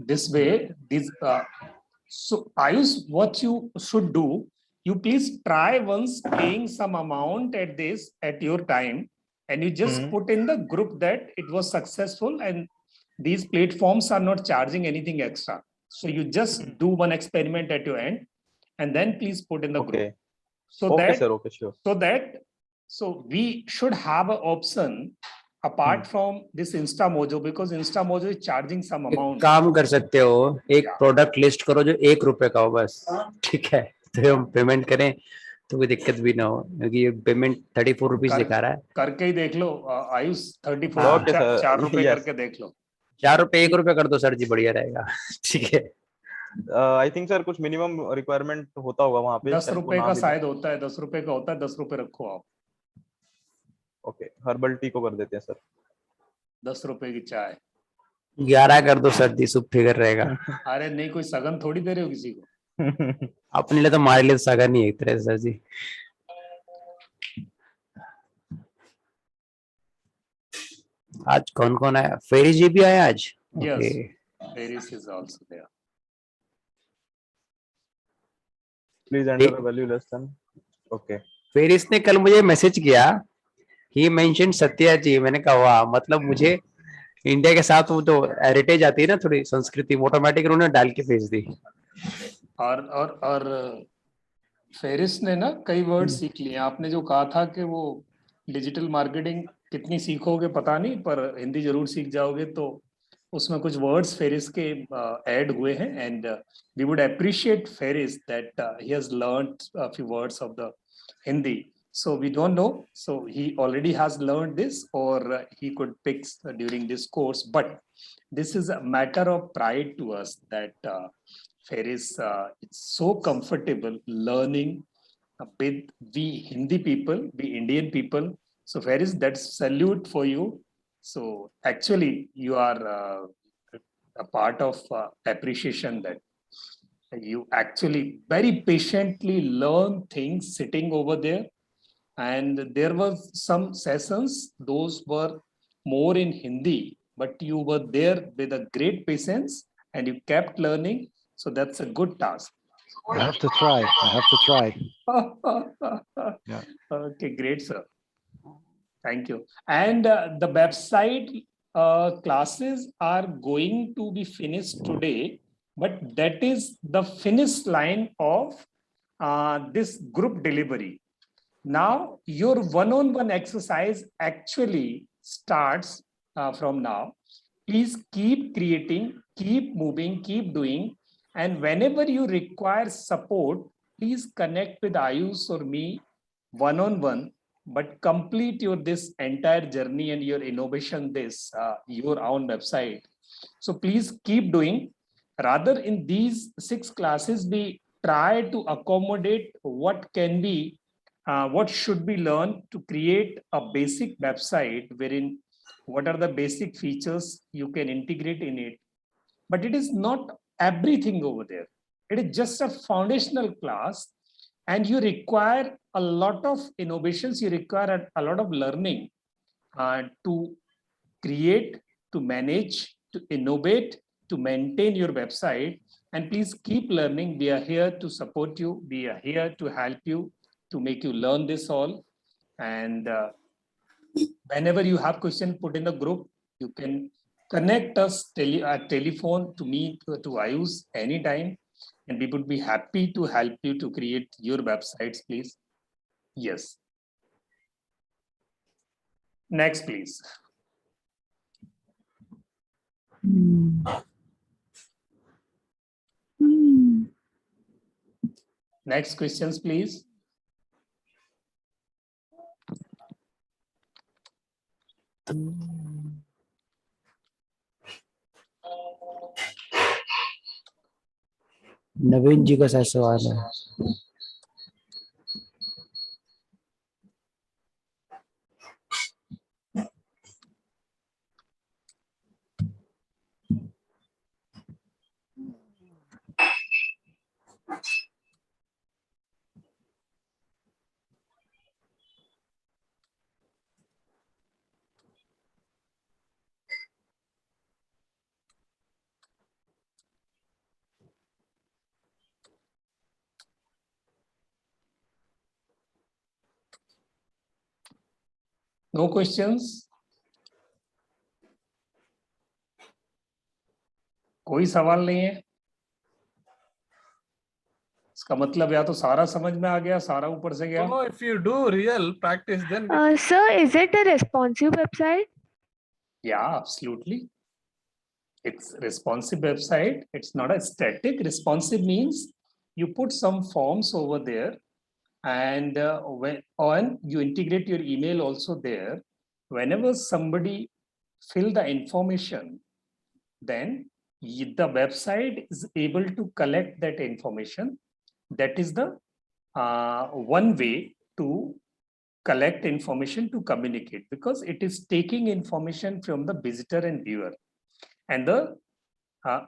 so Ayush, what you should do, you please try once paying some amount at your time, and you just put in the group that it was successful and these platforms are not charging anything extra. So you just do one experiment at your end, and then please put in the Okay. group. So Okay, that, sir. Okay, sure. so we should have an option apart from this InstaMojo, because InstaMojo is charging some एक amount. काम कर सकते हो, एक product list करो जो ₹1 का हो बस, ठीक है? तो हम पेमेंट करें तो कोई दिक्कत भी ना हो, क्योंकि ये पेमेंट ₹34 दिखा रहा है। करके ही देख लो आयुष, 34 Okay, sir. 4 रुपए Yes. करके देख लो। ₹4 ₹1 कर दो सर जी, बढ़िया रहेगा। ठीक है। I think सर कुछ मिनिमम रिक्वायरमेंट होता होगा वहाँ पे। 10 रुपए का शायद होता है, 10 रुपए का होता है, 10 रुपए रखो आप। ओके, हर्बल टी को कर देते हैं सर। 10 रुपए की चाय। 11 कर दो सर जी, सब फिगर रहेगा। अरे नहीं, कोई सगन थोड़ी दे रहे हो किसी को। अपने लिए तो, हमारे लिए सगा नहीं है एक तरह से सर जी। आज कौन कौन आया? फेरिस जी भी आया आज? Yes, Okay. Paris is also there. Please enter a value less than. Okay. Ferris ने कल मुझे मैसेज किया, ही मेंशन सत्या जी। मैंने कहा वाह, मतलब मुझे इंडिया के साथ वो जो हेरिटेज आती है ना, थोड़ी संस्कृति, ऑटोमेटिक उन्होंने डाल के भेज दी। और फेरिस ने ना कई वर्ड सीख लिए। आपने जो कहा था कि वो डिजिटल मार्केटिंग कितनी सीखोगे पता नहीं, पर हिंदी जरूर सीख जाओगे, तो उसमें कुछ वर्ड्स फेरिस के ऐड हुए हैं, and we would appreciate Ferris that he has learned a few words of the Hindi. So we don't know. So he already has learned this, or he could pick during this course. But this is a matter of pride to us that Feris it's so comfortable learning with we Hindi people, we Indian people. So Feris, that's salute for you. So actually, you are a part of appreciation that you actually very patiently learn things sitting over there. And there was some sessions, those were more in Hindi, but you were there with a great patience and you kept learning. So that's a good task. I have to try. I have to try. Yeah. Okay, great, sir. Thank you. And the website classes are going to be finished today, but that is the finish line of this group delivery. Now, your one-on-one exercise actually starts from now. Please keep creating, keep moving, keep doing. And whenever you require support, please connect with Ayush or me one-on-one, but complete your this entire journey and your innovation, your own website. So please keep doing. Rather, in these 6 classes, we try to accommodate what can be what should be learned to create a basic website wherein what are the basic features you can integrate in it. But it is not everything over there. It is just a foundational class, and you require a lot of innovations. You require a lot of learning to create, to manage, to innovate, to maintain your website. And please keep learning. We are here to support you. We are here to help you, to make you learn this all. And whenever you have question, put in the group. You can connect us telephone to me, to Ayush anytime, and we would be happy to help you to create your websites, please. Yes. Next, please. Next questions, please. नवीन जी का सा सवाल है। No questions? कोई सवाल नहीं है? इसका मतलब या तो सारा समझ में आ गया, सारा ऊपर से गया। No, if you do real practice, then Sir, is it a responsive website? Yeah, absolutely. It's responsive website. It's not a static. Responsive means you put some forms over there, and when you integrate your email also there, whenever somebody fill the information, then the website is able to collect that information. That is the one way to collect information, to communicate, because it is taking information from the visitor and viewer. And the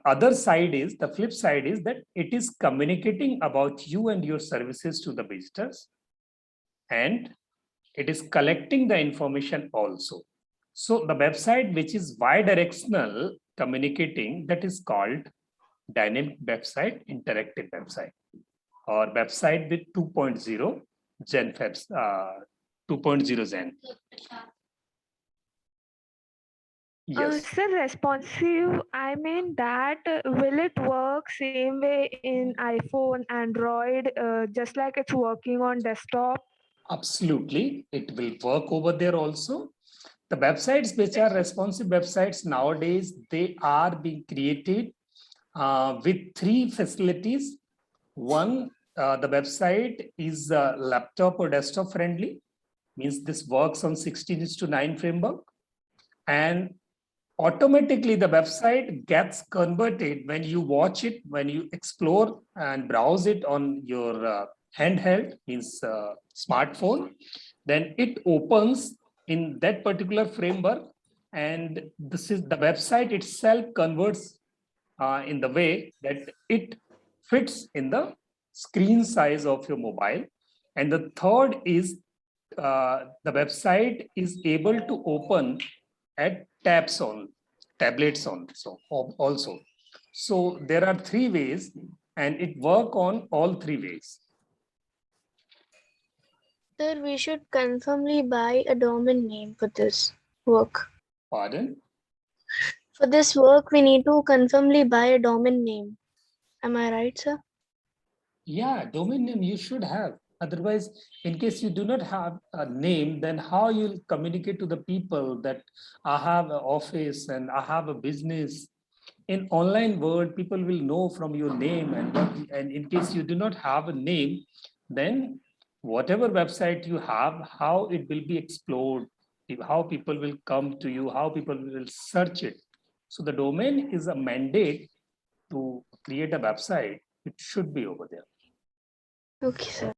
other side is, the flip side is that it is communicating about you and your services to the visitors, and it is collecting the information also. So the website which is bidirectional communicating, that is called dynamic website, interactive website, or website with 2.0 Gen 2.0 Gen. Yes. Sir, responsive, I mean that will it work same way in iPhone, Android, just like it's working on desktop? Absolutely, it will work over there also. The websites which are responsive websites nowadays, they are being created with 3 facilities. One, the website is laptop or desktop friendly, means this works on 16:9 framework, and automatically the website gets converted when you watch it, when you explore and browse it on your handheld, means smartphone, then it opens in that particular framework, and this is the website itself converts in the way that it fits in the screen size of your mobile. And the third is the website is able to open at tabs on tablets on, so also. So there are 3 ways and it work on all three ways. Sir, we should confirmly buy a domain name for this work. Pardon? For this work, we need to confirmly buy a domain name. Am I right, sir? Yeah, domain name you should have. Otherwise, in case you do not have a name, then how you'll communicate to the people that I have an office and I have a business? In online world, people will know from your name, and in case you do not have a name, then whatever website you have, how it will be explored, how people will come to you, how people will search it. So the domain is a mandate to create a website. It should be over there. Okay, sir.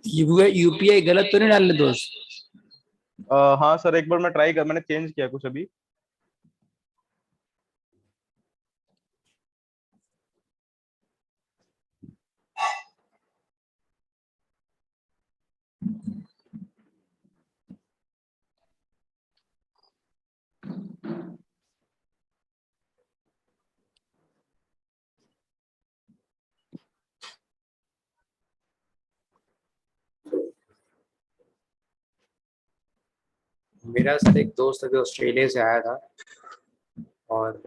UPI गलत तो नहीं डाल ले दोस्त? हाँ sir, एक बार मैं try कर, मैंने चेंज किया कुछ अभी. मेरा सर एक दोस्त अभी ऑस्ट्रेलिया से आया था और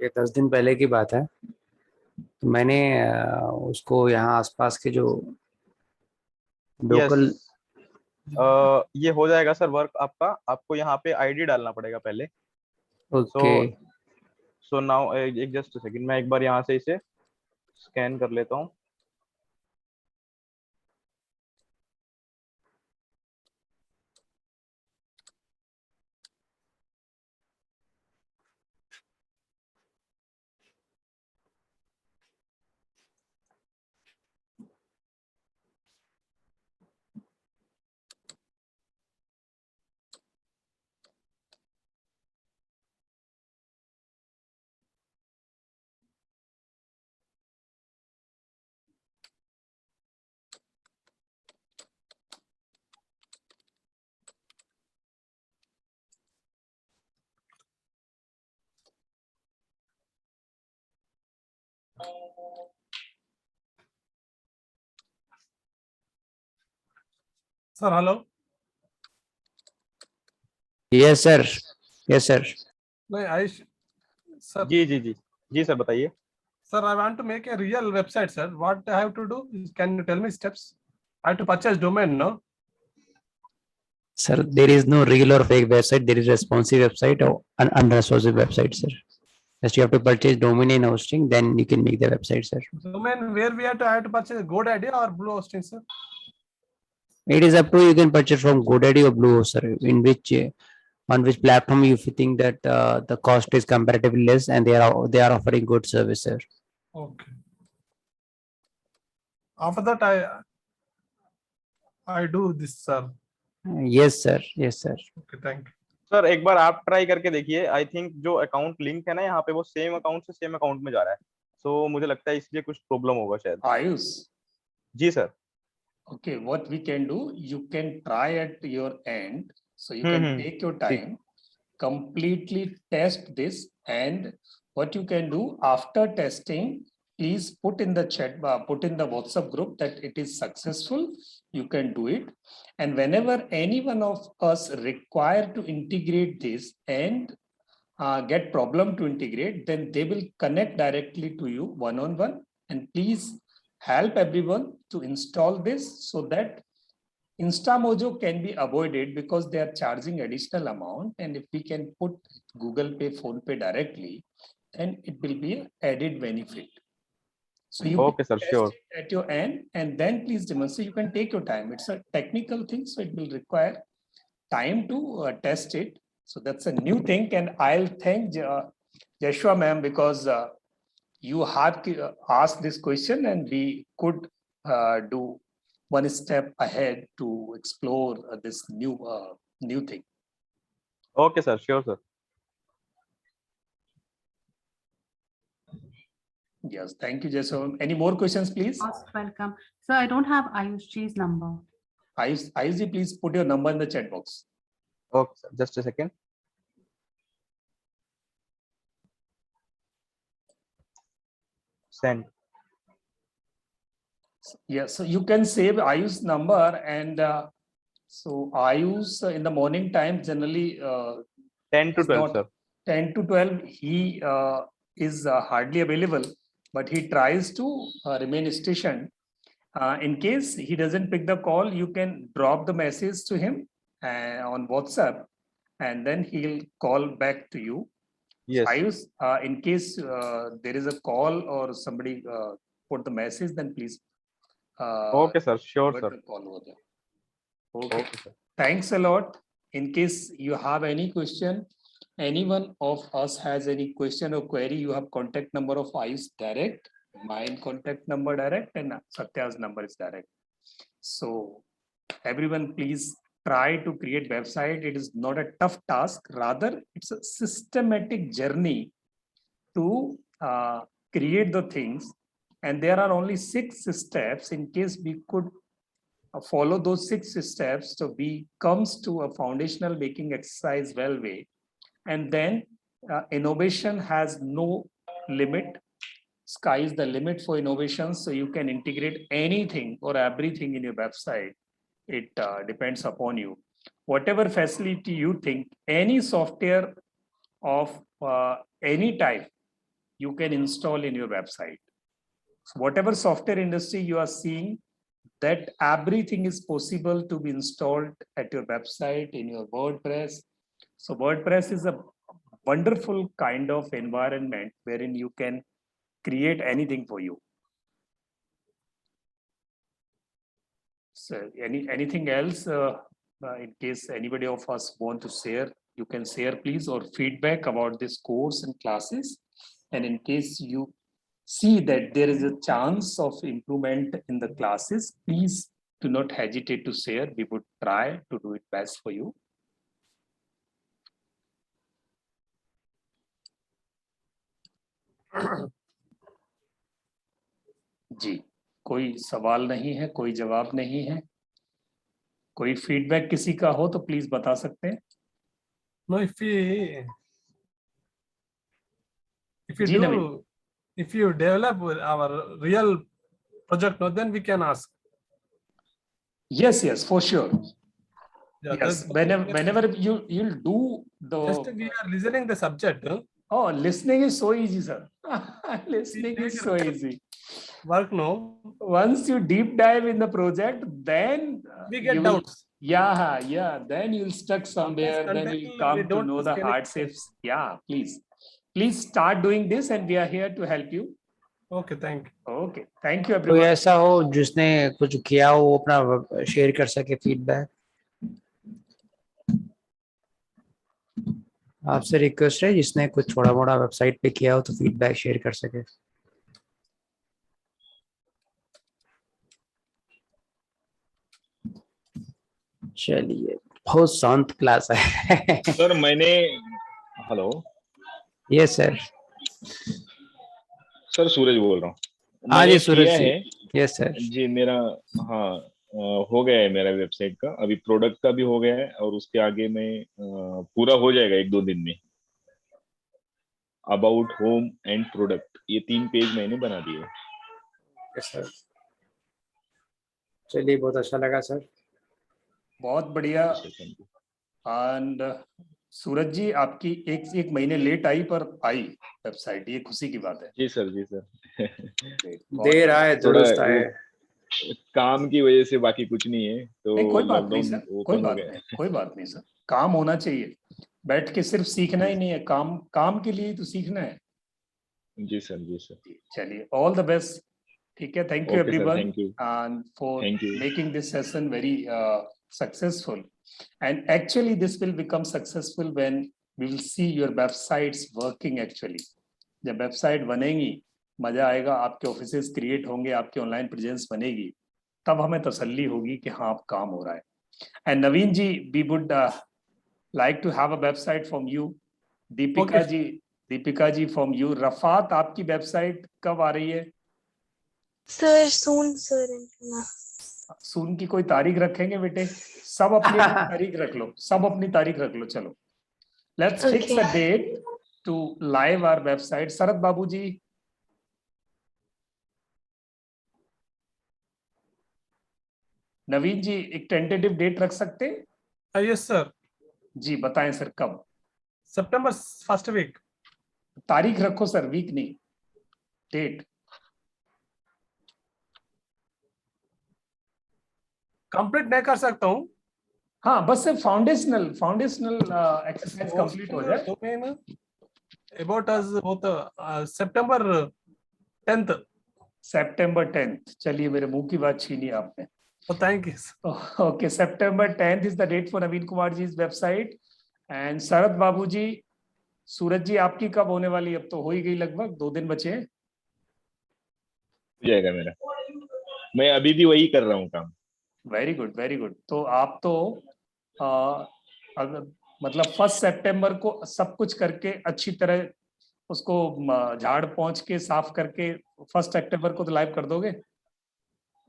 ये 10 दिन पहले की बात है. तो मैंने उसको यहाँ आसपास के जो लोकल ये हो जाएगा सर वर्क आपका. आपको यहाँ पे आईडी डालना पड़ेगा पहले. ओके. सो नाउ एक जस्ट सेकंड, मैं एक बार यहाँ से इसे स्कैन कर लेता हूँ. Sir, hello. Yes sir. Yes sir. No, sir. जी सर बताइए. Sir, I want to make a real website, sir. What I have to do? Can you tell me steps? I have to purchase domain, no? Sir, there is no real or fake website. There is responsive website or an unresponsive website, sir. Just you have to purchase domain and hosting, then you can make the website, sir. Domain where I have to purchase GoDaddy or Blue Hosting, sir? It is up to you. You can purchase from GoDaddy or Bluehost, sir. In which on which platform you think that the cost is comparatively less and they are offering good service, sir. Okay. After that, I do this, sir. Yes, sir. Yes, sir. Okay, thank you. Sir एक बार आप try करके देखिए. I think जो account link है ना यहाँ पे, वो सेम अकाउंट से सेम अकाउंट में जा रहा है. सो मुझे लगता है इसलिए कुछ प्रॉब्लम होगा शायद. Ayush. जी sir. Okay, what we can do, you can try at your end. So you can take your time, completely test this, and what you can do after testing, please put in the chat, put in the WhatsApp group that it is successful. You can do it. And whenever any one of us require to integrate this and get problem to integrate, then they will connect directly to you one-on-one. And please help everyone to install this so that InstaMojo can be avoided because they are charging additional amount. And if we can put Google Pay, Phone Pay directly, then it will be an added benefit. So you Okay, sir, test sure. it at your end and then please demonstrate. You can take your time. It's a technical thing, so it will require time to test it. So that's a new thing, and I'll thank Yashua ma'am because you had asked this question and we could do one step ahead to explore this new thing. Okay, sir. Sure, sir. Yes, thank you, Jason. Any more questions, please? Most welcome. So I don't have Ayushji's number. Ayushji, please put your number in the chat box. Okay, sir. Just a second. Send. Yeah, so you can save Ayush's number, and so Ayush in the morning time generally 10 to is 12, not- sir. 10 to 12 he is hardly available, but he tries to remain stationed. In case he doesn't pick the call, you can drop the message to him on WhatsApp, and then he'll call back to you. Yes. Ayush, in case there is a call or somebody put the message, then please. Okay, sir. Sure, put sir. the call over there. Okay. Okay, sir. Thanks a lot. In case you have any question, anyone of us has any question or query, you have contact number of Ayush direct, mine contact number direct, and Satya's number is direct. So everyone please try to create website. It is not a tough task. Rather, it's a systematic journey to create the things. And there are only 6 steps. In case we could follow those 6 steps, so we comes to a foundational making exercise well way. And then innovation has no limit. Sky is the limit for innovation. So you can integrate anything or everything in your website. It depends upon you. Whatever facility you think, any software of any type, you can install in your website. So whatever software industry you are seeing, that everything is possible to be installed at your website, in your WordPress. So WordPress is a wonderful kind of environment wherein you can create anything for you. So anything else, in case anybody of us want to share, you can share please, or feedback about this course and classes. And in case you see that there is a chance of improvement in the classes, please do not hesitate to share. We would try to do it best for you. जी, कोई सवाल नहीं है, कोई जवाब नहीं है, कोई feedback किसी का हो तो प्लीज बता सकते हैं. No, if Ji, Naveen. if you develop our real project, no, then we can ask. Yes, for sure. Yeah, Yes, that's- whenever you'll do just the. we are listening the subject. Oh, listening is so easy, sir. Listening is so easy. Work no. Once you deep dive in the project, then We get you will- doubts. Yeah. Then you'll stuck somewhere. Then until you'll we come to don't know the ask any hardships. Yeah, please start doing this, and we are here to help you. Okay, thank you. Okay, thank you कोई everyone. ऐसा हो जिसने कुछ किया हो वो अपना share कर सके फीडबैक. आपसे रिक्वेस्ट है जिसने कुछ थोड़ा मोड़ा वेबसाइट पे किया हो तो फीडबैक शेयर कर सके. चलिए, बहुत शांत क्लास है. सर मैंने हेलो यस सर. सर सूरज बोल रहा हूँ. हाँ जी मैंने सूरज किया जी. है यस सर. जी. मेरा हो गया है मेरा वेबसाइट का. अभी प्रोडक्ट का भी हो गया है और उसके आगे में पूरा हो जाएगा 1-2 दिन में. अबाउट होम एंड प्रोडक्ट, ये 3 पेज मैंने बना दिए. Yes sir. चलिए, बहुत अच्छा लगा सर. बहुत बढ़िया. एंड सूरज जी, आपकी एक महीने लेट आई पर आई वेबसाइट, ये खुशी की बात है. जी सर. देर आए दुरुस्त आए. काम की वजह से, बाकी कुछ नहीं है. तो नहीं, कोई बात नहीं सर, कोई ओपन हो बात गया. नहीं, कोई बात नहीं सर. काम होना चाहिए. बैठ के सिर्फ सीखना ही नहीं है, काम के लिए तो सीखना है. जी सर. चलिए, ऑल द बेस्ट. ठीक है, thank you Okay, sir, everyone thank you. and for Thank you. making this session very successful. And actually this will become successful when we will see your websites working actually. जब website बनेगी, मजा आएगा. आपके offices create होंगे, आपकी online presence बनेगी. तब हमें तसल्ली होगी कि हाँ अब काम हो रहा है. And Naveen ji, we would like to have a website from you. Deepika ji from you. Rafat, आपकी वेबसाइट कब आ रही है? Sir, soon, sir. सून की कोई तारीख रखेंगे बेटे? सब अपनी अपनी तारीख रख लो, सब अपनी तारीख रख लो. चलो, let's fix a date to live our website. शरद बाबू जी, नवीन जी, एक टेंटेटिव डेट रख सकते हैं? Yes sir. जी बताएं सर, कब? सितंबर फर्स्ट वीक. तारीख रखो सर, वीक नहीं, डेट. कंप्लीट नहीं कर सकता हूँ. हाँ, बस सिर्फ फाउंडेशनल एक्सरसाइज कंप्लीट हो जाए. Domain about us वो तो सितंबर 10th. September 10th. चलिए, मेरे मुंह की बात छीनी आपने. Thank you. Okay, September 10th is the date for Naveen Kumar ji's website. And शरद बाबू जी, सूरज जी, आपकी कब होने वाली? अब तो हो ही गई, लगभग 2 दिन बचे हैं. हो जाएगा मेरा. मैं अभी भी वही कर रहा हूँ काम. Very good, very good. तो आप तो अगर मतलब 1 सितंबर को सब कुछ करके अच्छी तरह उसको झाड़ पहुंच के साफ करके 1 सितंबर को तो लाइव कर दोगे?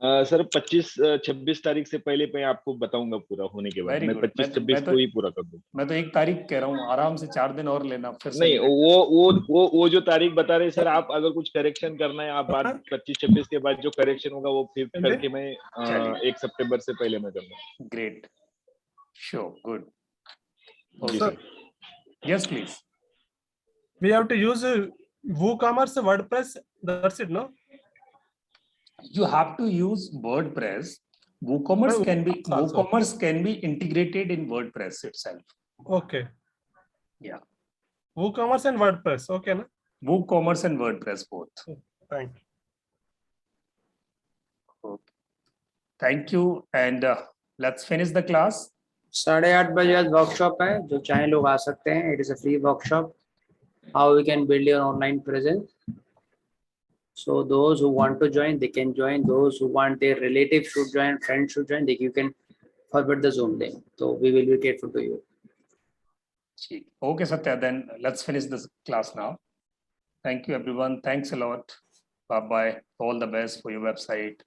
सर 25-26 तारीख से पहले मैं आपको बताऊंगा पूरा होने के बाद. मैं 25-26 को ही पूरा कर दूंगा. मैं तो 1 तारीख कह रहा हूँ, आराम से 4 दिन और लेना फिर. नहीं, वो जो तारीख बता रहे सर आप, अगर कुछ करेक्शन करना है आप बाद 25-26 के बाद जो करेक्शन होगा वो फिर करके मैं 1 सितंबर से पहले मैं करूंगा. Great, sure, good. Sir, yes please. we have to use WooCommerce, WordPress. That's it, no? You have to use WordPress. WooCommerce can be integrated in WordPress itself. Okay. Yeah. WooCommerce and WordPress. Okay, na? WooCommerce and WordPress both. Thank you. Okay. Thank you. And let's finish the class. 8:30 बजे आज workshop है, जो चाहे लोग आ सकते हैं. It is a free workshop. How we can build your online presence. So those who want to join, they can join. Those who want their relatives should join, friends should join. You can forward the Zoom link. So we will be grateful to you. Okay, Satya. Then let's finish this class now. Thank you, everyone. Thanks a lot. Bye bye. All the best for your website.